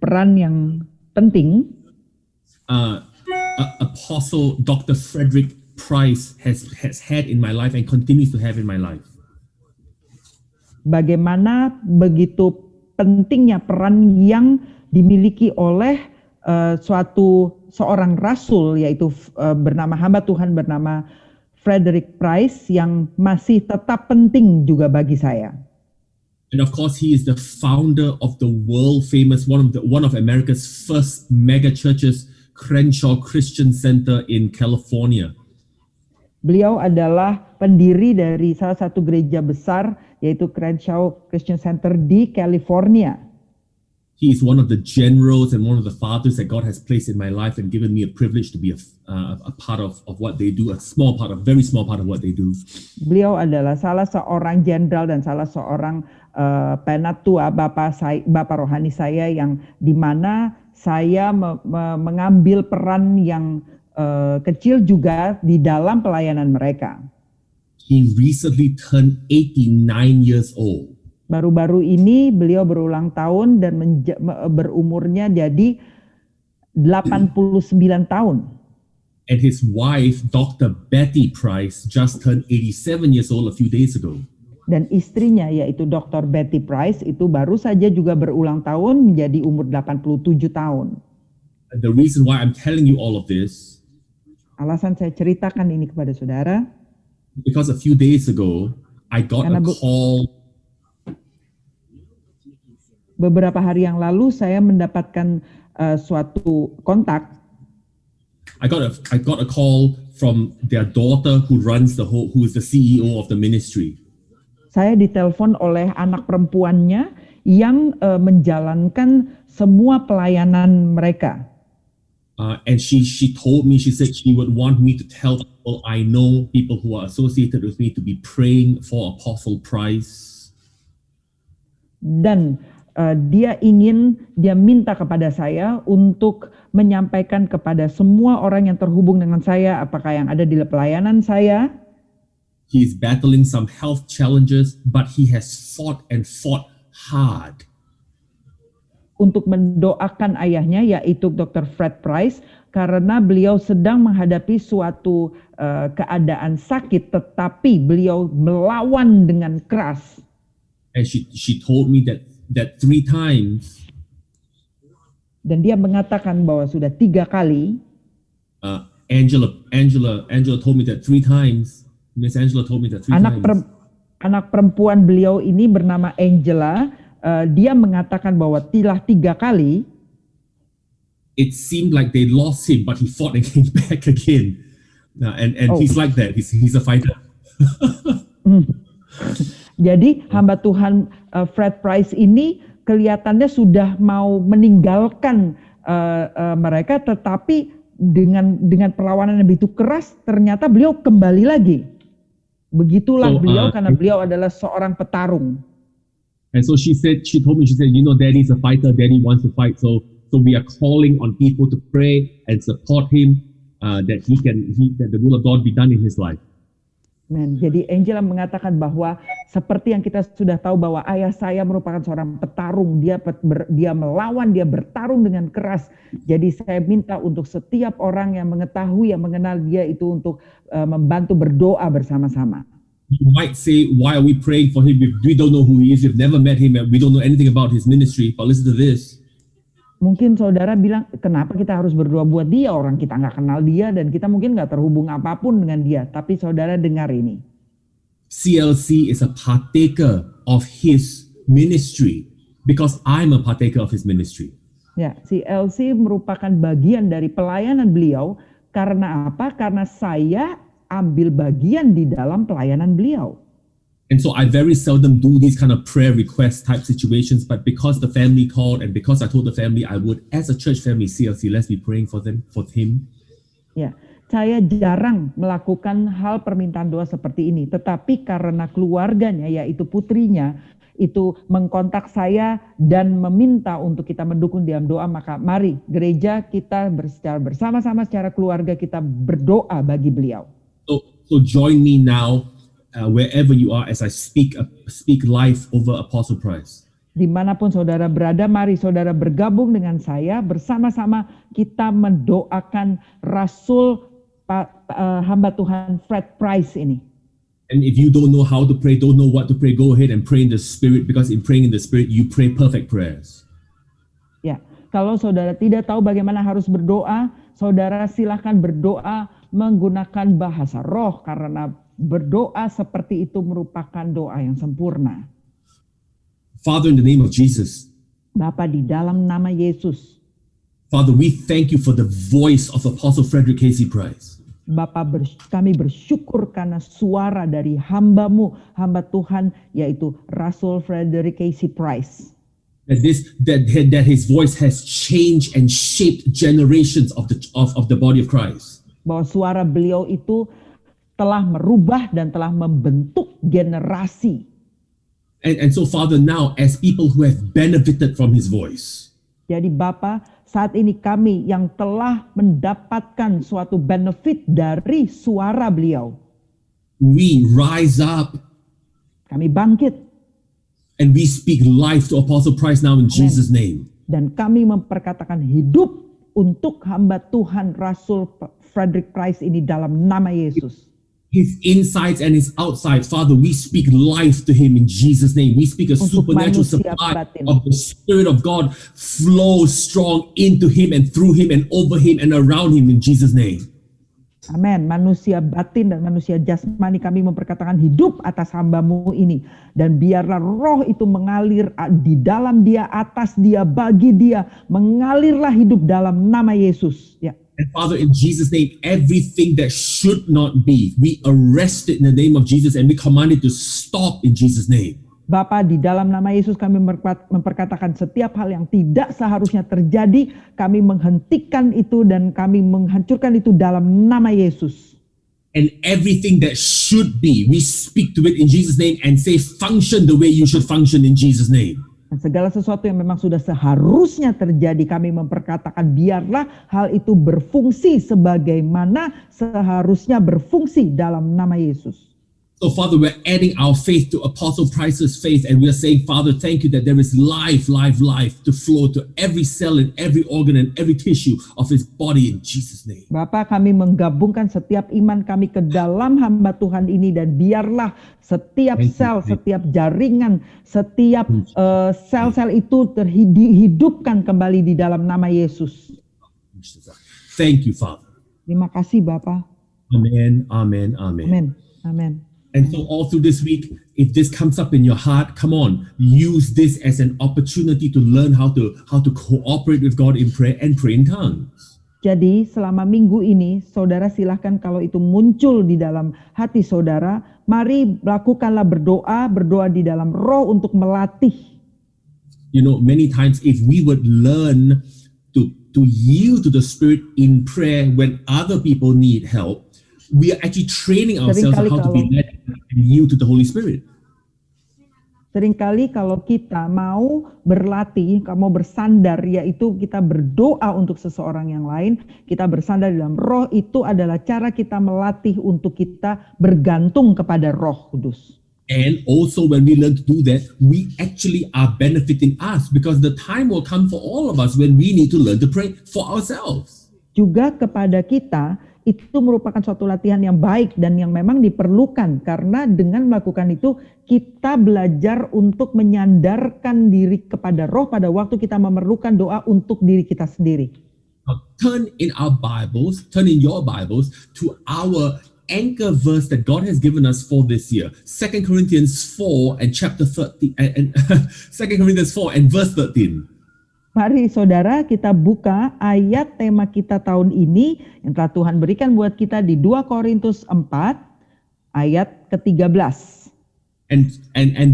peran yang penting Apostle Dr. Frederick Price has had in my life and continues to have in my life. Bagaimana begitu pentingnya peran yang dimiliki oleh seorang rasul, yaitu hamba Tuhan bernama Frederick Price, yang masih tetap penting juga bagi saya. And of course, he is the founder of the world famous one of America's first mega churches, Crenshaw Christian Center in California. Beliau adalah pendiri dari salah satu gereja besar yaitu Crenshaw Christian Center di California. He is one of the generals and one of the fathers that God has placed in my life and given me a privilege to be a part of what they do, a very small part of what they do. Beliau adalah salah seorang jenderal dan salah seorang penatua Bapak rohani saya yang di mana saya mengambil peran yang kecil juga di dalam pelayanan mereka. He recently turned 89 years old. Baru-baru ini beliau berulang tahun dan berumurnya jadi 89 tahun. And his wife, Dr. Betty Price, just turned 87 years old a few days ago. Dan istrinya yaitu Dr. Betty Price itu baru saja juga berulang tahun menjadi umur 87 tahun. The reason why I'm telling you all of this, alasan saya ceritakan ini kepada saudara, because a few days ago, I got a call. Beberapa hari yang lalu saya mendapatkan suatu kontak. I got a call from their daughter who is the CEO of the ministry. Saya ditelepon oleh anak perempuannya yang menjalankan semua pelayanan mereka. And she told me, she said she would want me to tell people I know, people who are associated with me, to be praying for Apostle Price. Dan dia minta kepada saya untuk menyampaikan kepada semua orang yang terhubung dengan saya, apakah yang ada di pelayanan saya. He is battling some health challenges, but he has fought hard. Untuk mendoakan ayahnya, yaitu Dr. Fred Price, karena beliau sedang menghadapi suatu keadaan sakit, tetapi beliau melawan dengan keras. And she told me that 3 times. Dan dia mengatakan bahwa sudah 3 kali. Angela told me that 3 times. Miss Angela told me that 3 times. Anak perempuan beliau ini bernama Angela. Dia mengatakan bahwa telah 3 kali. It seemed like they lost him, but he fought and came back again. And he's like that. He's a fighter. Jadi hamba Tuhan Fred Price ini kelihatannya sudah mau meninggalkan mereka, tetapi dengan perlawanan yang begitu keras ternyata beliau kembali lagi. Begitulah beliau, karena beliau adalah seorang petarung. And so she told me, you know, Daddy's a fighter, Daddy wants to fight, so we are calling on people to pray and support him, that the will of God be done in his life. Jadi Angela mengatakan bahwa seperti yang kita sudah tahu bahwa ayah saya merupakan seorang petarung, dia melawan, dia bertarung dengan keras. Jadi saya minta untuk setiap orang yang mengetahui, yang mengenal dia itu untuk membantu berdoa bersama-sama. You might say, why are we praying for him if we don't know who he is, we've never met him, and we don't know anything about his ministry? But listen to this. Mungkin saudara bilang, kenapa kita harus berdoa buat dia? Orang kita nggak kenal dia dan kita mungkin nggak terhubung apapun dengan dia. Tapi saudara dengar ini. CLC is a partaker of his ministry because I'm a partaker of his ministry. Ya, CLC merupakan bagian dari pelayanan beliau. Karena apa? Karena saya ambil bagian di dalam pelayanan beliau. And so I very seldom do these kind of prayer request type situations, but because the family called and because I told the family I would, as a church family, CLC, let's be praying for him. Ya, saya jarang melakukan hal permintaan doa seperti ini, tetapi karena keluarganya, yaitu putrinya, itu mengkontak saya dan meminta untuk kita mendukung dalam doa, maka mari gereja kita bersama-sama secara keluarga kita berdoa bagi beliau. So join me now. Wherever you are, as I speak life over Apostle Price. Dimanapun saudara berada, mari saudara bergabung dengan saya, bersama-sama kita mendoakan Rasul hamba Tuhan Fred Price ini. And if you don't know how to pray, don't know what to pray, go ahead and pray in the Spirit, because in praying in the Spirit, you pray perfect prayers. Ya, kalau saudara tidak tahu bagaimana harus berdoa, saudara silakan berdoa menggunakan bahasa roh, karena berdoa seperti itu merupakan doa yang sempurna. Father, in the name of Jesus. Bapa, di dalam nama Yesus. Father, we thank you for the voice of Apostle Frederick Casey Price. Kami bersyukur karena suara dari hamba-Mu, hamba Tuhan, yaitu Rasul Frederick Casey Price. That his voice has changed and shaped generations of the body of Christ. Bahwa suara beliau itu telah merubah dan telah membentuk generasi. And so, Father, now as people who have benefited from his voice, jadi Bapa, saat ini kami yang telah mendapatkan suatu benefit dari suara beliau, we rise up kami bangkit and we speak life to Apostle Price now in Jesus' name. dan kami memperkatakan hidup untuk hamba Tuhan Rasul Frederick Price ini dalam nama Yesus. His insides and his outsides, Father, we speak life to him in Jesus' name. We speak a Untuk supernatural manusia supply batin. of the Spirit of God flow strong into him and through him and over him and around him in Jesus' name. Amin. Manusia batin dan manusia jasmani kami memperkatakan hidup atas hamba-Mu ini. Dan biarlah roh itu mengalir di dalam dia, atas dia, bagi dia. Mengalirlah hidup dalam nama Yesus. Ya. And Father, in Jesus' name, everything that should not be, we arrest it in the name of Jesus and we command it to stop in Jesus' name. Bapa, di dalam nama Yesus kami memperkatakan setiap hal yang tidak seharusnya terjadi, kami menghentikan itu dan kami menghancurkan itu dalam nama Yesus. And everything that should be, we speak to it in Jesus' name and say, function the way you should function in Jesus' name. Dan segala sesuatu yang memang sudah seharusnya terjadi, kami memperkatakan biarlah hal itu berfungsi sebagaimana seharusnya berfungsi dalam nama Yesus. So, Father, we're adding our faith to Apostle Price's faith, and we're saying, Father, thank you that there is life to flow to every cell and every organ and every tissue of his body in Jesus' name. Bapa, kami menggabungkan setiap iman kami ke dalam hamba Tuhan ini, dan biarlah setiap sel, setiap jaringan, setiap sel-sel itu terhidupkan kembali di dalam nama Yesus. Thank you, Father. Terima kasih, Bapa. Amen, amen, amen. Amen, amen. And so all through this week, if this comes up in your heart, come on, use this as an opportunity to learn how to cooperate with God in prayer and pray in tongues. Jadi selama minggu ini, saudara silahkan kalau itu muncul di dalam hati saudara, mari lakukanlah berdoa di dalam roh untuk melatih. You know, many times if we would learn to yield to the Spirit in prayer when other people need help, we are actually training ourselves on how to be led and yield to the Holy Spirit. Seringkali kalau kita mau berlatih, mau bersandar, yaitu kita berdoa untuk seseorang yang lain, kita bersandar dalam roh, itu adalah cara kita melatih untuk kita bergantung kepada Roh Kudus. And also when we learn to do that, we actually are benefiting us because the time will come for all of us when we need to learn to pray for ourselves. Juga kepada kita, itu merupakan suatu latihan yang baik dan yang memang diperlukan, karena dengan melakukan itu kita belajar untuk menyandarkan diri kepada roh pada waktu kita memerlukan doa untuk diri kita sendiri. Now, turn in your Bibles to our anchor verse that God has given us for this year. 2 Corinthians 4 and chapter 30 and 2 Corinthians 4 and verse 13. Mari saudara kita buka ayat tema kita tahun ini yang telah Tuhan berikan buat kita di 2 Korintus 4 ayat ke-13. And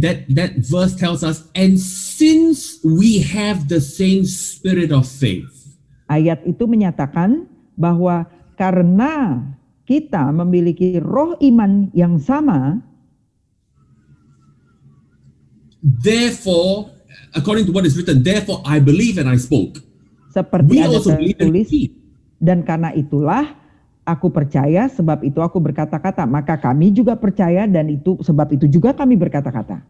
that verse tells us, and since we have the same spirit of faith. Ayat itu menyatakan bahwa karena kita memiliki roh iman yang sama, therefore, according to what is written, therefore I believe and I spoke. Seperti ada believe and tertulis, believe. dan karena itulah aku percaya, sebab itu aku berkata-kata. Maka kami juga percaya, dan itu sebab itu juga kami berkata-kata.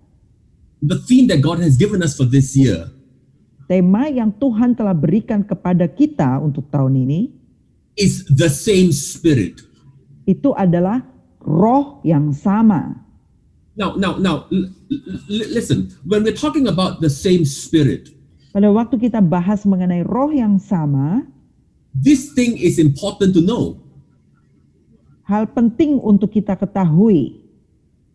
The theme that God has given us for this year, tema yang Tuhan telah berikan kepada kita untuk tahun ini, is the same spirit. itu adalah roh yang sama. Now, listen. When we're talking about the same spirit, Pada waktu kita bahas mengenai roh yang sama, this thing is important to know. hal penting untuk kita ketahui.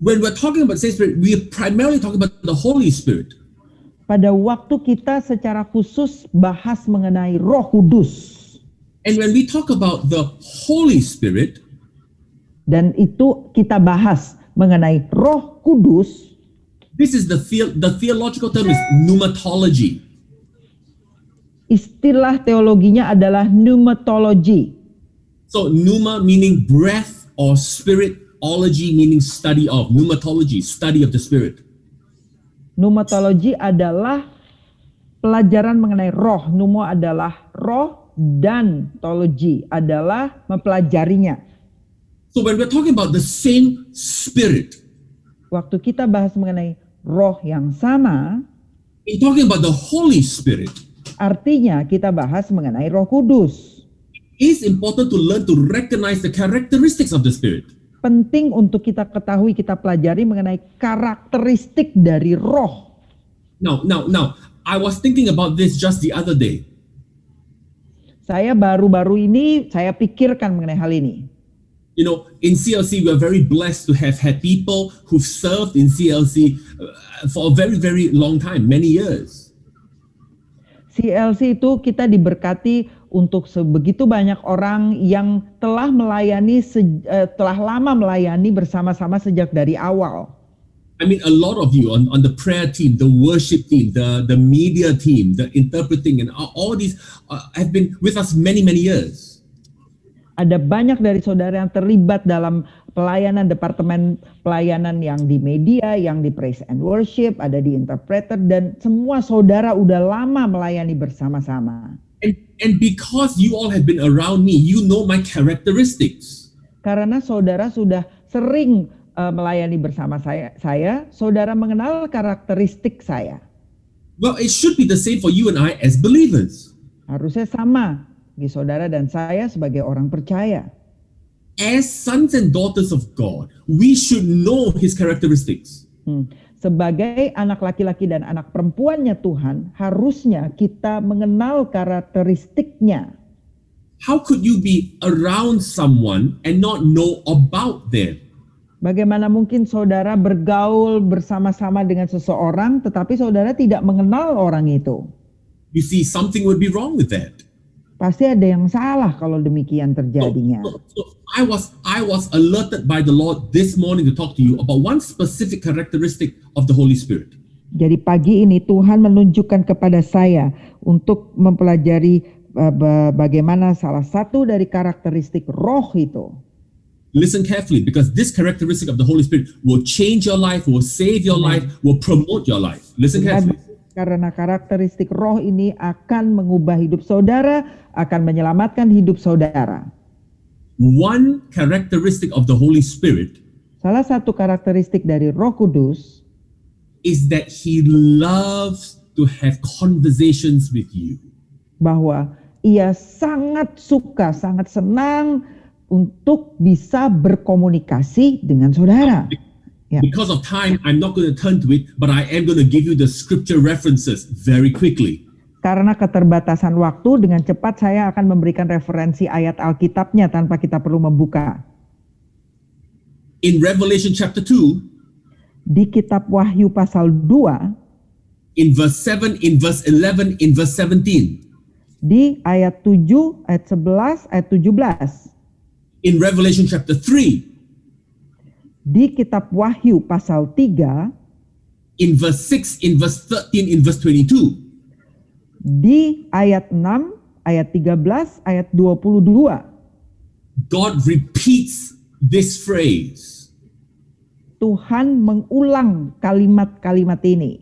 When we're talking about the same spirit, we're primarily talking about the Holy Spirit. Pada waktu kita secara khusus bahas mengenai Roh Kudus. And when we talk about the Holy Spirit, Dan itu kita bahas mengenai Roh Kudus. This is the theological term is pneumatology. Istilah teologinya adalah pneumatology. So pneuma meaning breath or spirit, ology meaning study of. Pneumatology, study of the spirit. Pneumatology adalah pelajaran mengenai roh. Pneumo adalah roh dan teologi adalah mempelajarinya. So when we're talking about the same spirit, Waktu kita bahas mengenai roh yang sama, we're talking about the Holy Spirit. artinya kita bahas mengenai Roh Kudus. It's important to learn to recognize the characteristics of the Spirit. Penting untuk kita ketahui, kita pelajari mengenai karakteristik dari roh. Now, I was thinking about this just the other day. Saya baru-baru ini saya pikirkan mengenai hal ini. You know, in CLC, we are very blessed to have had people who've served in CLC for a very, very long time, many years. CLC itu kita diberkati untuk sebegitu banyak orang yang telah melayani, telah lama melayani bersama-sama sejak dari awal. I mean, a lot of you on the prayer team, the worship team, the media team, the interpreting, and all these have been with us many, many years. Ada banyak dari saudara yang terlibat dalam pelayanan, departemen pelayanan yang di media, yang di praise and worship, ada di interpreter, dan semua saudara udah lama melayani bersama-sama. And because you all have been around me, you know my characteristics. Karena saudara sudah sering melayani bersama saya, saudara mengenal karakteristik saya. Well, it should be the same for you and I as believers. Harusnya sama bagi saudara dan saya sebagai orang percaya. As sons and daughters of God, we should know His characteristics. Sebagai anak laki-laki dan anak perempuannya Tuhan, harusnya kita mengenal karakteristiknya. How could you be around someone and not know about them? Bagaimana mungkin saudara bergaul bersama-sama dengan seseorang, tetapi saudara tidak mengenal orang itu? You see, something would be wrong with that. Pasti ada yang salah kalau demikian terjadinya. So I was alerted by the Lord this morning to talk to you about one specific characteristic of the Holy Spirit. Jadi pagi ini Tuhan menunjukkan kepada saya untuk mempelajari bagaimana salah satu dari karakteristik roh itu. Listen carefully, because this characteristic of the Holy Spirit will change your life, will save your life, will promote your life. Listen carefully. Karena karakteristik roh ini akan mengubah hidup saudara, akan menyelamatkan hidup saudara. One characteristic of the Holy Spirit Salah satu karakteristik dari Roh Kudus is that He loves to have conversations with you. Bahwa ia sangat suka, sangat senang untuk bisa berkomunikasi dengan saudara. Ya. Because of time, I'm not going to turn to it, but I am going to give you the scripture references very quickly. Karena keterbatasan waktu, dengan cepat saya akan memberikan referensi ayat Alkitabnya tanpa kita perlu membuka. In Revelation chapter 2, Di kitab Wahyu pasal 2, in verse 7, in verse 11, in verse 17, di ayat 7, ayat 11, ayat 17. in Revelation chapter 3, Di kitab Wahyu pasal 3, in verse 6, in verse 13, in verse 22, di ayat 6, ayat 13, ayat 22. God repeats this phrase. Tuhan mengulang kalimat-kalimat ini.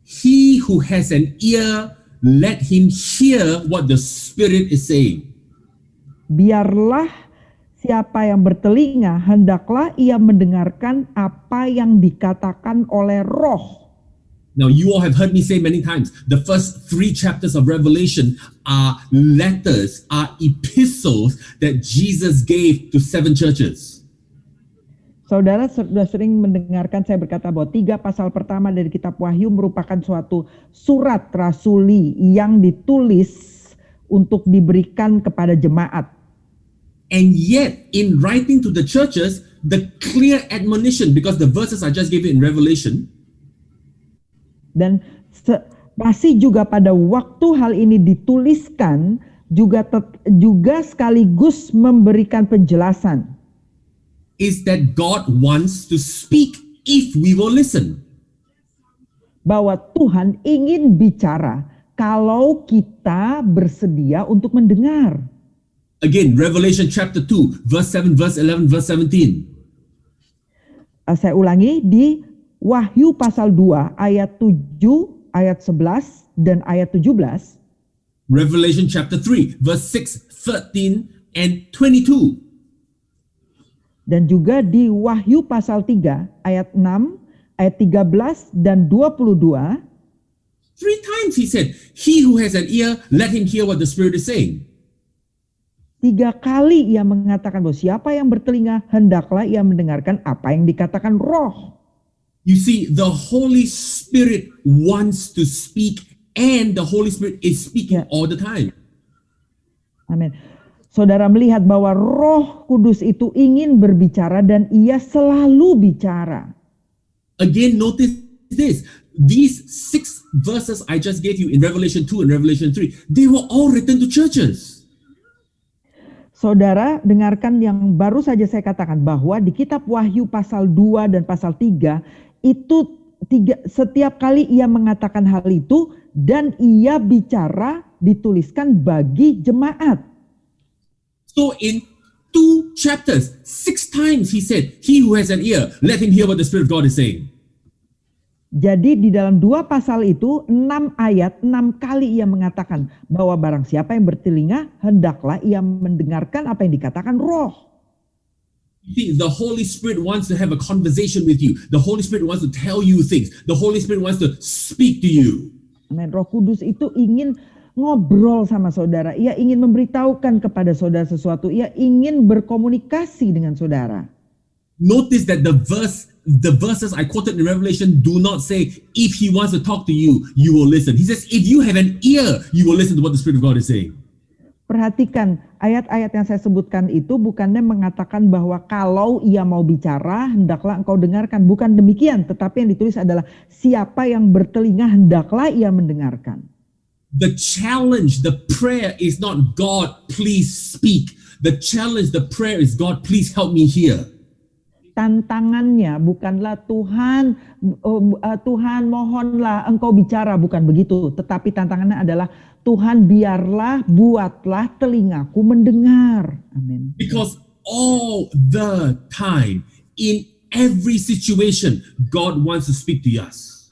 He who has an ear, let him hear what the Spirit is saying. Biarlah siapa yang bertelinga, hendaklah ia mendengarkan apa yang dikatakan oleh Roh. Now, you all have heard me say many times, the first 3 chapters of Revelation are letters, are epistles that Jesus gave to 7 churches. Saudara sudah sering mendengarkan saya berkata bahwa 3 pasal pertama dari kitab Wahyu merupakan suatu surat rasuli yang ditulis untuk diberikan kepada jemaat. And yet, in writing to the churches, the clear admonition, because the verses I just gave you in Revelation, Dan masih juga pada waktu hal ini dituliskan juga sekaligus memberikan penjelasan. is that God wants to speak if we will listen. Bahwa Tuhan ingin bicara kalau kita bersedia untuk mendengar. Again, Revelation chapter 2, verse 7, verse 11, verse 17. Saya ulangi, di Wahyu pasal 2 ayat 7, ayat 11 dan ayat 17. Revelation chapter 3, verse 6, 13, and 22. Dan juga di Wahyu pasal 3 ayat 6, ayat 13 dan 22. 3 times he said, he who has an ear, let him hear what the Spirit is saying. 3 kali ia mengatakan bahwa siapa yang bertelinga, hendaklah ia mendengarkan apa yang dikatakan Roh. You see, the Holy Spirit wants to speak, and the Holy Spirit is speaking all the time. Amin. Saudara melihat bahwa Roh Kudus itu ingin berbicara dan ia selalu bicara. Again, notice this. These 6 verses I just gave you in Revelation 2 and Revelation 3, they were all written to churches. Saudara, dengarkan yang baru saja saya katakan bahwa di kitab Wahyu pasal 2 dan pasal 3 itu setiap kali ia mengatakan hal itu dan ia bicara dituliskan bagi jemaat. So in 2 chapters, 6 times he said, he who has an ear, let him hear what the Spirit of God is saying. Jadi di dalam 2 pasal itu 6 ayat, 6 kali ia mengatakan bahwa barang siapa yang bertelinga, hendaklah ia mendengarkan apa yang dikatakan Roh. See, the Holy Spirit wants to have a conversation with you. The Holy Spirit wants to tell you things. The Holy Spirit wants to speak to you. Amin. Roh Kudus itu ingin ngobrol sama saudara. Ia ingin memberitahukan kepada saudara sesuatu. Ia ingin berkomunikasi dengan saudara. Notice that the verses I quoted in Revelation do not say, if he wants to talk to you, you will listen. He says, if you have an ear, you will listen to what the Spirit of God is saying. Perhatikan, ayat-ayat yang saya sebutkan itu bukannya mengatakan bahwa kalau ia mau bicara, hendaklah engkau dengarkan. Bukan demikian, tetapi yang ditulis adalah siapa yang bertelinga, hendaklah ia mendengarkan. The challenge, the prayer is not God, please speak. The challenge, the prayer is God, please help me hear. Tantangannya bukanlah Tuhan, Tuhan mohonlah engkau bicara, bukan begitu. Tetapi tantangannya adalah Tuhan biarlah, buatlah telingaku mendengar. Amin. Because all the time, in every situation, God wants to speak to us.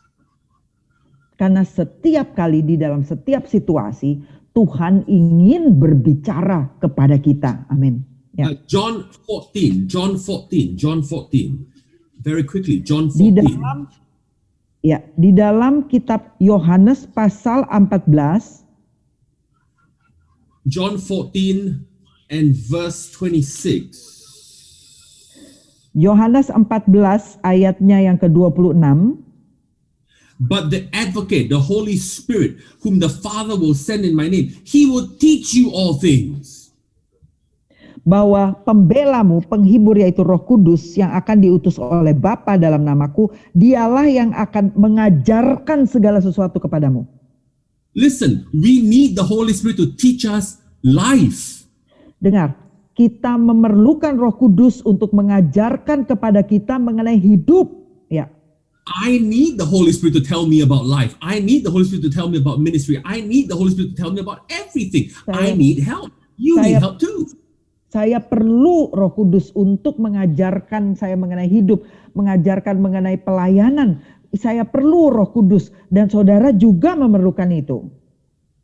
Karena setiap kali di dalam setiap situasi, Tuhan ingin berbicara kepada kita. Amin. Ya. John 14. Very quickly, John 14. Di dalam kitab Yohanes pasal 14. John 14 and verse 26. Yohanes 14 ayatnya yang ke-26. But the advocate, the Holy Spirit, whom the Father will send in my name, he will teach you all things. Bahwa pembelamu, penghibur yaitu Roh Kudus yang akan diutus oleh Bapa dalam namaku, dialah yang akan mengajarkan segala sesuatu kepadamu. Listen, we need the Holy Spirit to teach us life. Dengar, kita memerlukan Roh Kudus untuk mengajarkan kepada kita mengenai hidup. Ya. I need the Holy Spirit to tell me about life. I need the Holy Spirit to tell me about ministry. I need the Holy Spirit to tell me about everything. I need help. You need help too. Saya perlu Roh Kudus untuk mengajarkan saya mengenai hidup, mengajarkan mengenai pelayanan. Saya perlu Roh Kudus dan saudara juga memerlukan itu.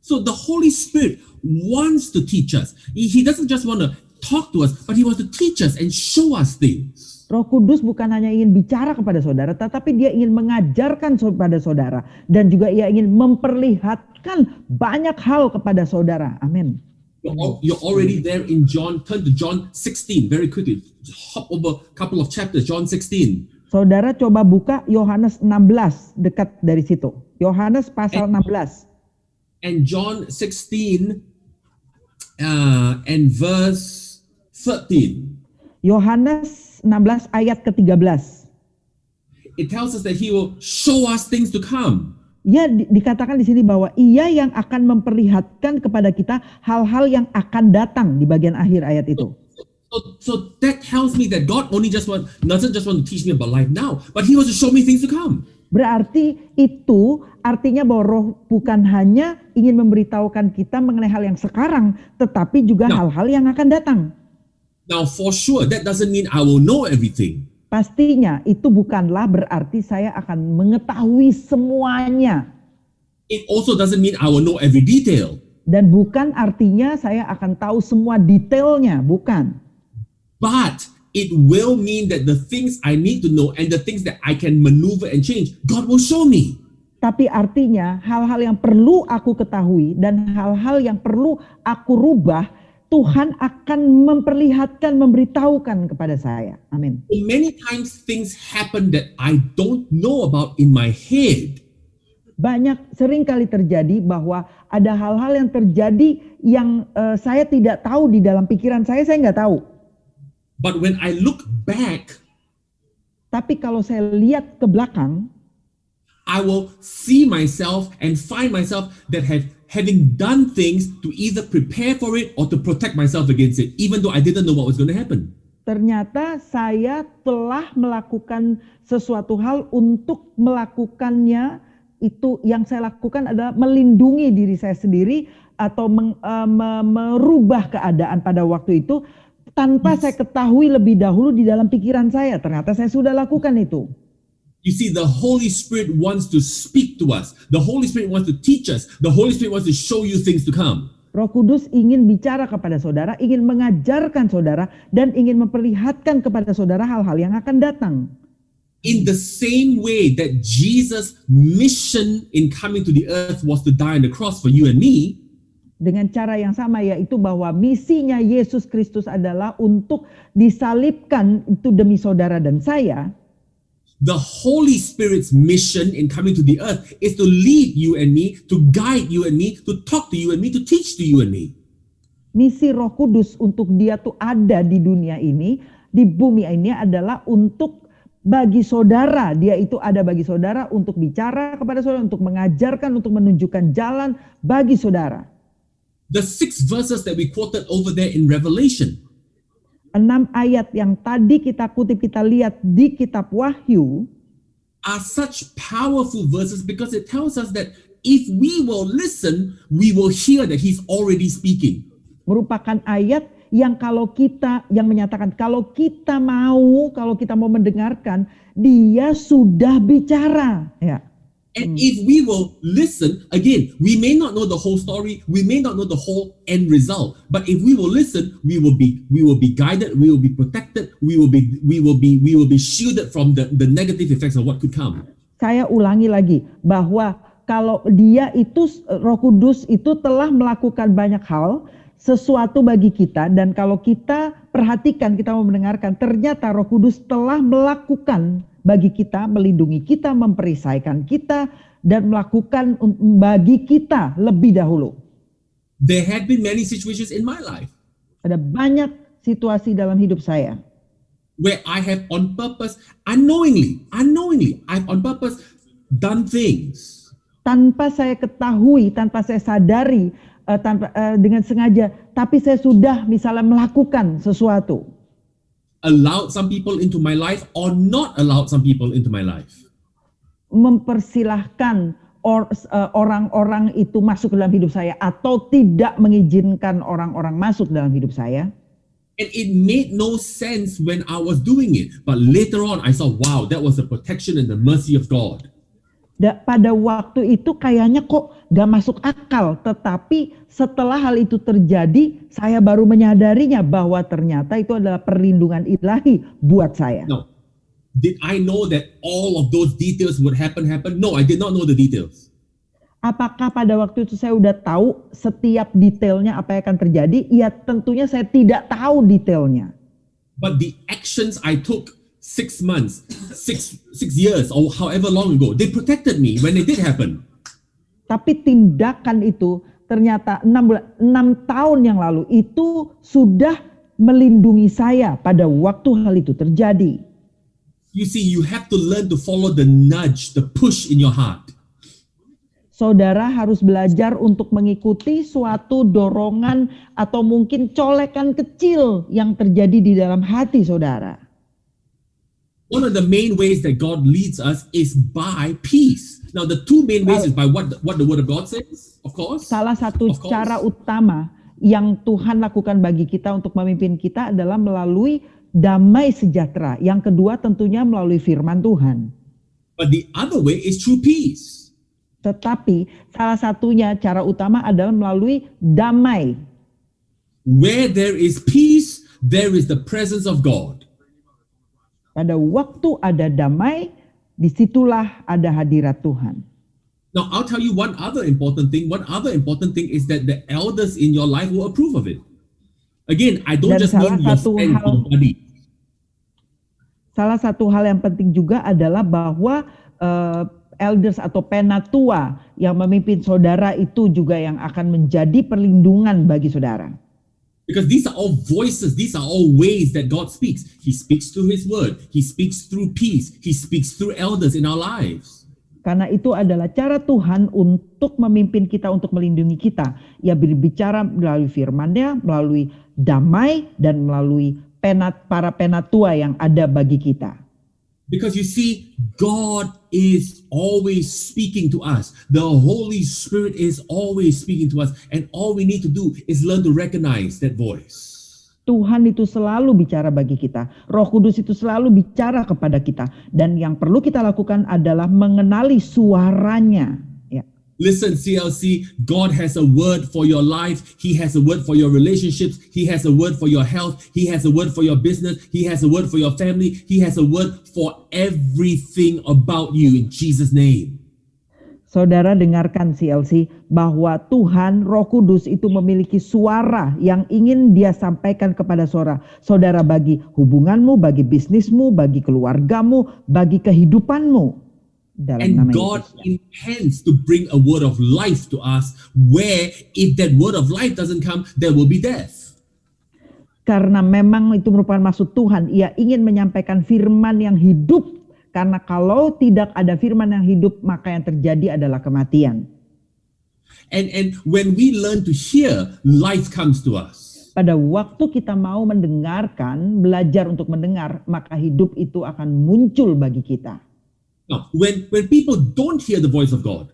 So the Holy Spirit wants to teach us. He doesn't just want to talk to us, but he wants to teach us and show us things. Roh Kudus bukan hanya ingin bicara kepada saudara, tetapi dia ingin mengajarkan kepada saudara. Dan juga ia ingin memperlihatkan banyak hal kepada saudara. Amin. You're already there in John. Turn to John 16 very quickly. Hop over a couple of chapters. John 16. Saudara coba buka Yohanes 16 dekat dari situ. Yohanes pasal 16. And John 16 and verse 13. Yohanes 16 ayat ke-13. It tells us that he will show us things to come. Ya, dikatakan di sini bahwa ia yang akan memperlihatkan kepada kita hal-hal yang akan datang di bagian akhir ayat itu. So that tells me that God doesn't just want to teach me about life now, but He wants to show me things to come. Berarti itu artinya bahwa Roh bukan hanya ingin memberitahukan kita mengenai hal yang sekarang, tetapi juga hal-hal yang akan datang. Now, for sure, that doesn't mean I will know everything. Pastinya itu bukanlah berarti saya akan mengetahui semuanya. It also doesn't mean I will know every detail. Dan bukan artinya saya akan tahu semua detailnya, bukan. But it will mean that the things I need to know and the things that I can maneuver and change, God will show me. Tapi artinya hal-hal yang perlu aku ketahui dan hal-hal yang perlu aku rubah, Tuhan akan memperlihatkan, memberitahukan kepada saya. Amin. Many times things happen that I don't know about in my head. Sering kali terjadi bahwa ada hal-hal yang terjadi yang saya tidak tahu di dalam pikiran saya nggak tahu. But when I look back, tapi kalau saya lihat ke belakang, I will see myself and find myself that having done things to either prepare for it or to protect myself against it, even though I didn't know what was going to happen. Ternyata saya telah melakukan sesuatu hal untuk melakukannya. Itu yang saya lakukan adalah melindungi diri saya sendiri atau merubah keadaan pada waktu itu tanpa saya ketahui lebih dahulu di dalam pikiran saya. Ternyata saya sudah lakukan itu. You see, the Holy Spirit wants to speak to us. The Holy Spirit wants to teach us. The Holy Spirit wants to show you things to come. Roh Kudus ingin bicara kepada saudara, ingin mengajarkan saudara, dan ingin memperlihatkan kepada saudara hal-hal yang akan datang. In the same way that Jesus' mission in coming to the earth was to die on the cross for you and me, dengan cara yang sama, yaitu bahwa misinya Yesus Kristus adalah untuk disalibkan itu demi saudara dan saya. The Holy Spirit's mission in coming to the earth is to lead you and me, to guide you and me, to talk to you and me, to teach to you and me. Misi Roh Kudus untuk dia tuh ada di dunia ini, di bumi ini adalah untuk bagi saudara. Dia itu ada bagi saudara untuk bicara kepada saudara, untuk mengajarkan, untuk menunjukkan jalan bagi saudara. The 6 verses that we quoted over there in Revelation, 6 ayat yang tadi kita kutip, kita lihat di kitab Wahyu, are such powerful verses because it tells us that if we will listen, we will hear that He's already speaking. Merupakan ayat yang yang menyatakan kalau kita mau mendengarkan, Dia sudah bicara, ya. And if we will listen, again, we may not know the whole story, we may not know the whole end result, but if we will listen, we will be guided, we will be protected, we will be shielded from the negative effects of what could come. Saya ulangi lagi bahwa kalau dia itu, Roh Kudus itu telah melakukan banyak hal, sesuatu bagi kita, dan kalau kita perhatikan, kita mau mendengarkan, ternyata Roh Kudus telah melakukan bagi kita, melindungi kita, memperisaikan kita, dan melakukan bagi kita lebih dahulu. There had been many situations in my life. Ada banyak situasi dalam hidup saya where I have on purpose, unknowingly, I've on purpose done things. Tanpa saya ketahui, tanpa saya sadari, dengan sengaja, tapi saya sudah misalnya melakukan sesuatu. Allowed some people into my life or not allowed some people into my life. Mempersilahkan orang-orang itu masuk dalam hidup saya atau tidak mengizinkan orang-orang masuk dalam hidup saya. And it made no sense when I was doing it. But later on I saw, wow, that was the protection and the mercy of God. Pada waktu itu kayaknya kok gak masuk akal. Tetapi setelah hal itu terjadi, saya baru menyadarinya bahwa ternyata itu adalah perlindungan ilahi buat saya. No. Did I know that all of those details would happen? No, I did not know the details. Apakah pada waktu itu saya udah tahu setiap detailnya apa yang akan terjadi? Ya tentunya saya tidak tahu detailnya. But the actions I took 6 months, 6 years, or however long ago, they protected me when it did happen. Tapi tindakan itu ternyata 6 tahun yang lalu itu sudah melindungi saya pada waktu hal itu terjadi. You see, you have to learn to follow the nudge, the push in your heart. saudara harus belajar untuk mengikuti suatu dorongan atau mungkin colekan kecil yang terjadi di dalam hati saudara. One of the main ways that God leads us is by peace. Now, the two main ways is by what the Word of God says, of course. Salah satu Of course. cara utama yang Tuhan lakukan bagi kita untuk memimpin kita adalah melalui damai sejahtera. Yang kedua tentunya melalui firman Tuhan. But the other way is through peace. Tetapi salah satunya cara utama adalah melalui damai. Where there is peace, there is the presence of God. Pada waktu ada damai, disitulah ada hadirat Tuhan. Now, I'll tell you one other important thing. One other important thing is that the elders in your life will approve of it. Again, I don't Dan just mean your satu friend, your buddy. Salah satu hal yang penting juga adalah bahwa elders atau penatua yang memimpin saudara itu juga yang akan menjadi perlindungan bagi saudara. Because these are all voices, these are all ways that God speaks. He speaks through His Word. He speaks through peace. He speaks through elders in our lives. Karena itu adalah cara Tuhan untuk memimpin kita, untuk melindungi kita. Ia berbicara melalui firman-Nya, melalui damai, dan melalui para penatua yang ada bagi kita. Because you see, God is always speaking to us. The Holy Spirit is always speaking to us. And all we need to do is learn to recognize that voice. Tuhan itu selalu bicara bagi kita. Roh Kudus itu selalu bicara kepada kita. Dan yang perlu kita lakukan adalah mengenali suaranya. Ya. Listen, CLC, God has a word for your life. He has a word for your relationships. He has a word for your health. He has a word for your business. He has a word for your family. He has a word for everything about you in Jesus' name. Saudara dengarkan CLC bahwa Tuhan Roh Kudus itu memiliki suara yang ingin Dia sampaikan kepada saudara bagi hubunganmu, bagi bisnismu, bagi keluargamu, bagi kehidupanmu. Dalam And nama God Yesus. intends to bring a word of life to us where if that word of life doesn't come, there will be death. Karena memang itu merupakan maksud Tuhan. Ia ingin menyampaikan firman yang hidup. Karena kalau tidak ada firman yang hidup, maka yang terjadi adalah kematian. And when we learn to hear, life comes to us. Pada waktu kita mau mendengarkan, belajar untuk mendengar, maka hidup itu akan muncul bagi kita. Now, when people don't hear the voice of God,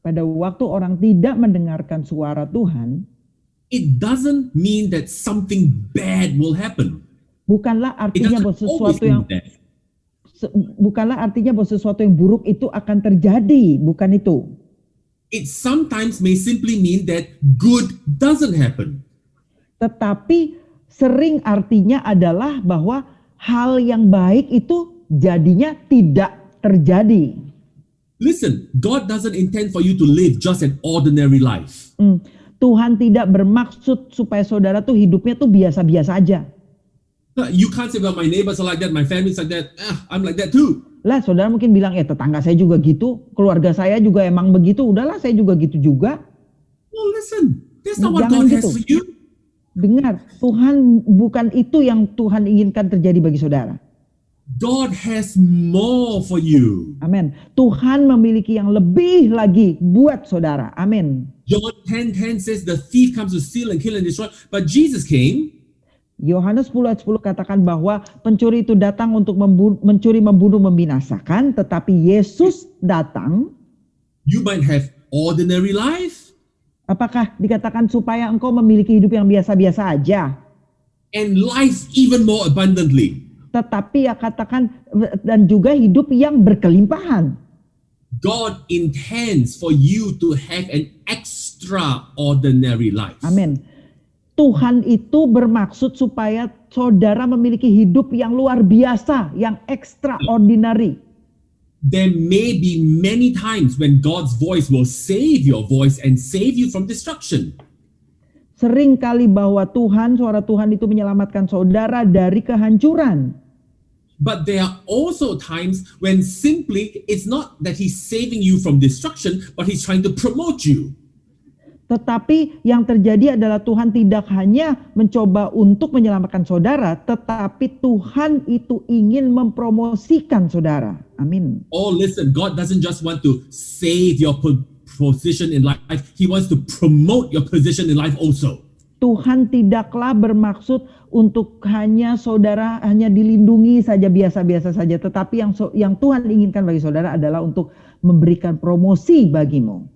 Pada waktu orang tidak mendengarkan suara Tuhan, it doesn't mean that something bad will happen. bukanlah It artinya bahwa doesn't always sesuatu mean yang that. sesuatu yang buruk itu akan terjadi, bukan itu. It sometimes may simply mean that good doesn't happen. Tetapi sering artinya adalah bahwa hal yang baik itu jadinya tidak terjadi. Listen, God doesn't intend for you to live just an ordinary life. Tuhan tidak bermaksud supaya saudara tuh hidupnya tuh biasa-biasa aja. You can't say, well, my neighbors are like that, my family's like that. I'm like that too. Lah saudara mungkin bilang, tetangga saya juga gitu, keluarga saya juga emang begitu, udahlah saya juga gitu juga. No, listen, that's not what Jangan God has gitu. for you. Dengar, Tuhan bukan itu yang Tuhan inginkan terjadi bagi saudara. God has more for you. Amin. Tuhan memiliki yang lebih lagi buat saudara. Amin. John 10:10 says the thief comes to steal and kill and destroy, but Jesus came Yohanes 10 ayat 10 katakan bahwa pencuri itu datang untuk mencuri, membunuh, membinasakan, tetapi Yesus datang. you might have ordinary life Apakah dikatakan supaya engkau memiliki hidup yang biasa-biasa aja? and life even more abundantly. Tetapi ya katakan dan juga hidup yang berkelimpahan. God intends for you to have an extraordinary life. Amin. Tuhan itu bermaksud supaya saudara memiliki hidup yang luar biasa, yang extraordinary. There may be many times when God's voice will save your voice and save you from destruction. Sering kali bahwa suara Tuhan itu menyelamatkan saudara dari kehancuran. But there are also times when simply it's not that He's saving you from destruction, but He's trying to promote you. Tetapi yang terjadi adalah Tuhan tidak hanya mencoba untuk menyelamatkan saudara, tetapi Tuhan itu ingin mempromosikan saudara. Amin. Oh, listen, God doesn't just want to save your position in life. He wants to promote your position in life also. Tuhan tidaklah bermaksud untuk saudara hanya dilindungi saja biasa-biasa saja, tetapi yang Tuhan inginkan bagi saudara adalah untuk memberikan promosi bagimu.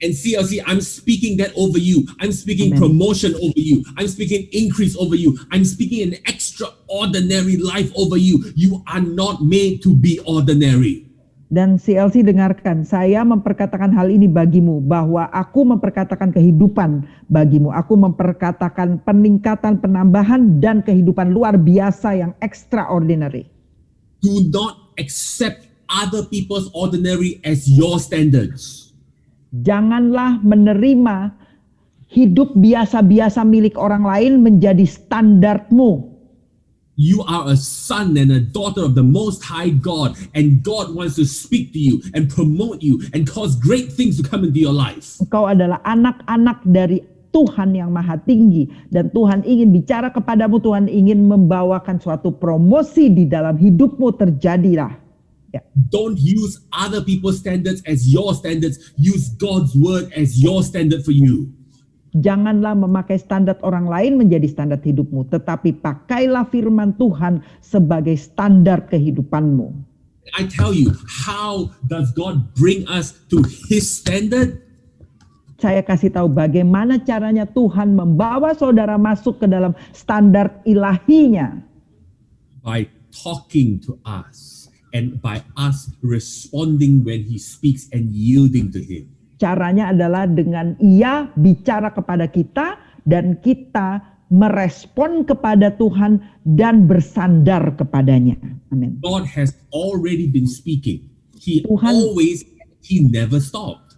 And CLC, I'm speaking that over you. I'm speaking Amen. promotion over you. I'm speaking increase over you. I'm speaking an extraordinary life over you. You are not made to be ordinary. Dan CLC dengarkan, saya memperkatakan hal ini bagimu, bahwa aku memperkatakan kehidupan bagimu. Aku memperkatakan peningkatan, penambahan, dan kehidupan luar biasa yang extraordinary. Do not accept other people's ordinary as your standards. Janganlah menerima hidup biasa-biasa milik orang lain menjadi standarmu. You are a son and a daughter of the Most High God, and God wants to speak to you and promote you and cause great things to come into your life. Engkau adalah anak-anak dari Tuhan yang Maha Tinggi, dan Tuhan ingin bicara kepadamu. Tuhan ingin membawakan suatu promosi di dalam hidupmu terjadilah. Ya. Don't use other people's standards as your standards. Use God's word as your standard for you. Janganlah memakai standar orang lain menjadi standar hidupmu, tetapi pakailah firman Tuhan sebagai standar kehidupanmu. I tell you, how does God bring us to His standard? Saya kasih tahu bagaimana caranya Tuhan membawa saudara masuk ke dalam standar ilahinya. By talking to us and by us responding when He speaks and yielding to Him. Caranya adalah dengan Ia bicara kepada kita dan kita merespon kepada Tuhan dan bersandar kepadanya. Amin. God has already been speaking. He Tuhan- never stopped.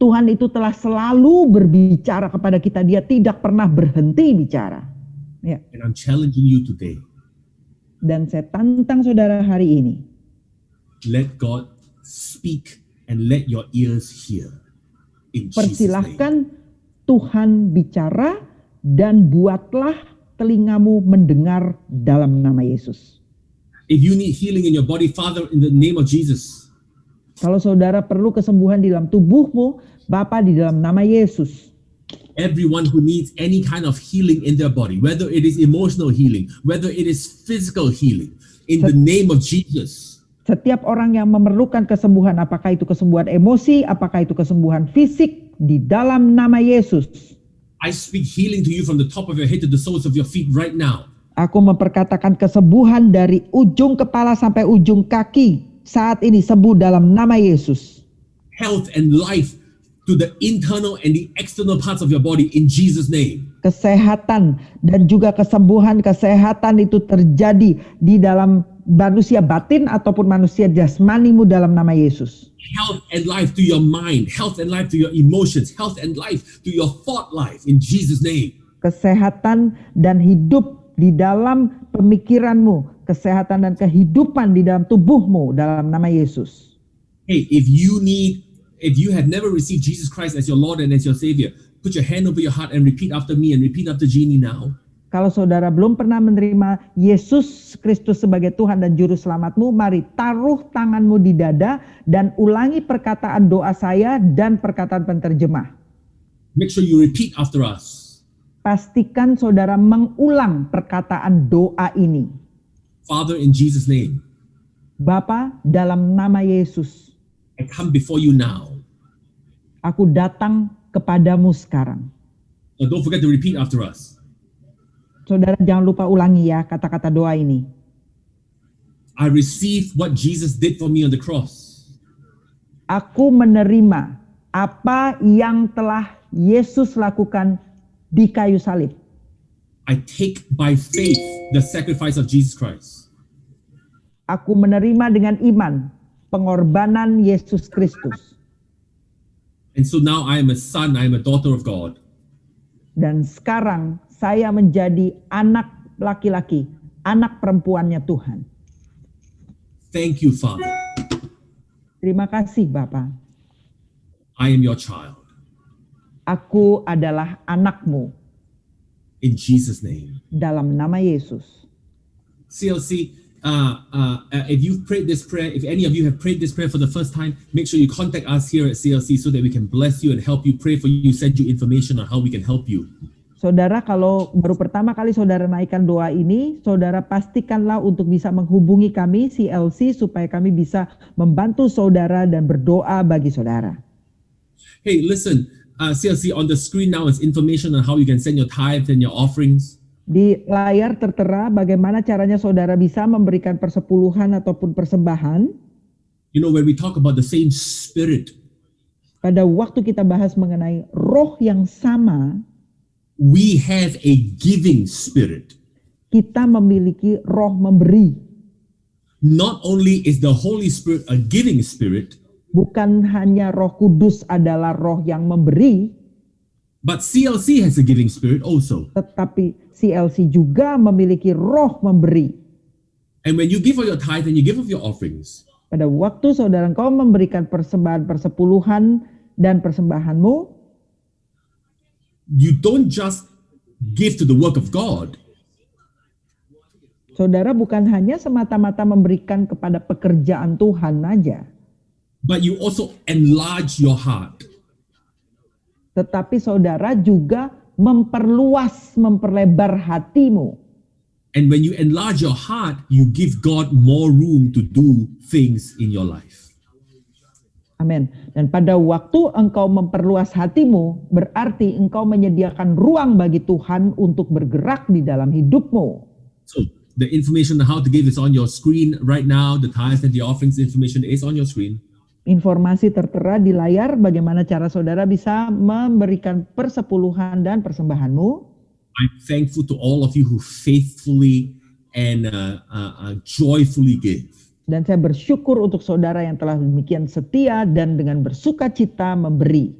Tuhan itu telah selalu berbicara kepada kita. Dia tidak pernah berhenti bicara. Ya. And I'm challenging you today. Dan saya tantang saudara hari ini. Let God speak and let your ears hear. In Jesus' name. Persilahkan Tuhan bicara dan buatlah telingamu mendengar dalam nama Yesus. If you need healing in your body, Father, in the name of Jesus. Kalau saudara perlu kesembuhan di dalam tubuhmu, Bapa, di dalam nama Yesus. Everyone who needs any kind of healing in their body, whether it is emotional healing, whether it is physical healing, in the name of Jesus. Setiap orang yang memerlukan kesembuhan, apakah itu kesembuhan emosi, apakah itu kesembuhan fisik, di dalam nama Yesus. I speak healing to you from the top of your head to the soles of your feet right now. Aku memperkatakan kesembuhan dari ujung kepala sampai ujung kaki saat ini, sembuh dalam nama Yesus. Health and life to the internal and the external parts of your body in Jesus' name. Kesehatan dan juga kesembuhan, kesehatan itu terjadi di dalam manusia batin ataupun manusia jasmanimu dalam nama Yesus. Health and life to your mind, health and life to your emotions, health and life to your thought life in Jesus' name. Kesehatan dan hidup di dalam pemikiranmu, kesehatan dan kehidupan di dalam tubuhmu dalam nama Yesus. Hey, if you have never received Jesus Christ as your Lord and as your Savior, put your hand over your heart and repeat after me and repeat after Jeannie now. Kalau saudara belum pernah menerima Yesus Kristus sebagai Tuhan dan Juru Selamatmu, mari taruh tanganmu di dada dan ulangi perkataan doa saya dan perkataan penterjemah. Make sure you repeat after us. Pastikan saudara mengulang perkataan doa ini. Father, in Jesus' name, Bapa, dalam nama Yesus, I come before you now. aku datang kepadamu sekarang. Now, don't forget to repeat after us. Saudara jangan lupa ulangi ya kata-kata doa ini. I receive what Jesus did for me on the cross. Aku menerima apa yang telah Yesus lakukan di kayu salib. I take by faith the sacrifice of Jesus Christ. Aku menerima dengan iman pengorbanan Yesus Kristus. And so now I am a son, I am a daughter of God. Dan sekarang saya menjadi anak laki-laki, anak perempuannya Tuhan. Thank you, Father. Terima kasih Bapa. I am your child. Aku adalah anakmu In Jesus' name. dalam nama Yesus. CLC, if you've prayed this prayer, if any of you have prayed this prayer for the first time, make sure you contact us here at CLC so that we can bless you and help you, pray for you, send you information on how we can help you. Saudara, kalau baru pertama kali saudara naikkan doa ini, saudara pastikanlah untuk bisa menghubungi kami CLC supaya kami bisa membantu saudara dan berdoa bagi saudara. Hey, listen, CLC, on the screen now is information on how you can send your tithes and your offerings. Di layar tertera bagaimana caranya saudara bisa memberikan persepuluhan ataupun persembahan. You know, when we talk about the same spirit, Pada waktu kita bahas mengenai roh yang sama, we have a giving spirit. kita memiliki roh memberi. Not only is the Holy Spirit a giving spirit, Bukan hanya Roh Kudus adalah roh yang memberi, but CLC has a giving spirit also. tetapi CLC juga memiliki roh memberi. And when you give of your tithe and you give of your offerings, Pada waktu saudara engkau memberikan persembahan persepuluhan dan persembahanmu, you don't just give to the work of God, saudara bukan hanya semata-mata memberikan kepada pekerjaan Tuhan aja, but you also enlarge your heart. tetapi saudara juga memperlebar hatimu. And when you enlarge your heart, you give God more room to do things in your life. Amin. Dan pada waktu engkau memperluas hatimu, berarti engkau menyediakan ruang bagi Tuhan untuk bergerak di dalam hidupmu. So the information on how to give is on your screen right now. The tithes and the offerings information is on your screen. Informasi tertera di layar bagaimana cara saudara bisa memberikan persepuluhan dan persembahanmu. I'm thankful to all of you who faithfully and joyfully give. Dan saya bersyukur untuk saudara yang telah demikian setia dan dengan bersuka cita memberi.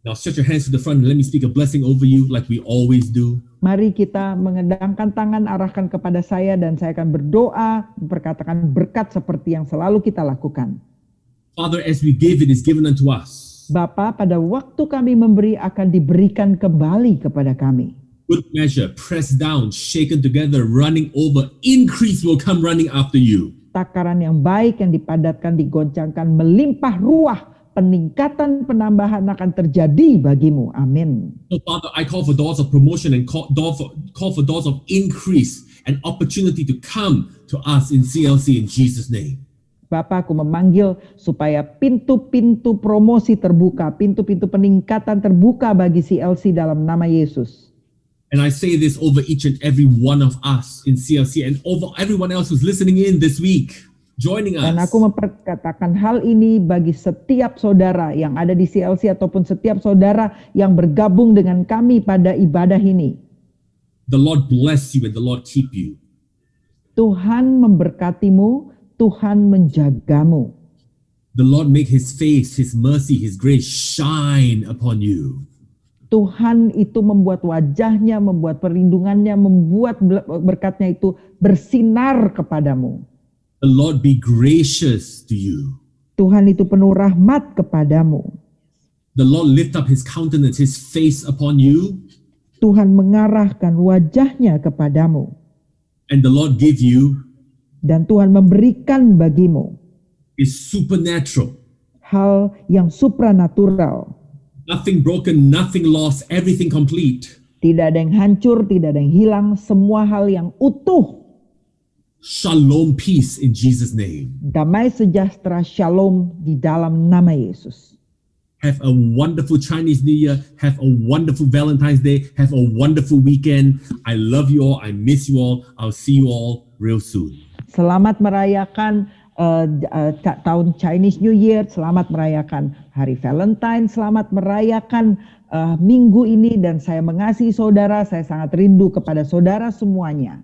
Now stretch your hands to the front and let me speak a blessing over you like we always do. Mari kita mengedangkan tangan, arahkan kepada saya dan saya akan berdoa, berkatakan berkat seperti yang selalu kita lakukan. Father, as we give, it is given unto us. Bapa, pada waktu kami memberi akan diberikan kembali kepada kami. Good measure, pressed down, shaken together, running over, increase will come running after you. Takaran yang baik yang dipadatkan, digoncangkan, melimpah ruah, peningkatan penambahan akan terjadi bagimu. Amin. So Father, I call for doors of promotion and call for doors of increase and opportunity to come to us in CLC in Jesus' name. Bapak, aku memanggil supaya pintu-pintu promosi terbuka, pintu-pintu peningkatan terbuka bagi CLC dalam nama Yesus. And I say this over each and every one of us in CLC and over everyone else who's listening in this week, joining us. Dan aku memperkatakan hal ini bagi setiap saudara yang ada di CLC ataupun setiap saudara yang bergabung dengan kami pada ibadah ini. The Lord bless you and the Lord keep you. Tuhan memberkatimu, Tuhan menjagamu. The Lord make his face, his mercy, his grace shine upon you. Tuhan itu membuat wajahnya, membuat perlindungannya, membuat berkatnya itu bersinar kepadamu. The Lord be gracious to you. Tuhan itu penuh rahmat kepadamu. The Lord lift up his countenance, his face upon you. Tuhan mengarahkan wajahnya kepadamu. And the Lord give you Dan Tuhan memberikan bagimu is supernatural. hal yang supranatural. Nothing broken, nothing lost, everything complete. Tidak ada yang hancur, tidak ada yang hilang, semua hal yang utuh. Shalom, peace in Jesus' name. Damai sejahtera, shalom di dalam nama Yesus. Have a wonderful Chinese New Year. Have a wonderful Valentine's Day. Have a wonderful weekend. I love you all. I miss you all. I'll see you all real soon. Selamat merayakan tahun Chinese New Year, selamat merayakan hari Valentine, selamat merayakan minggu ini dan saya mengasihi saudara, saya sangat rindu kepada saudara semuanya.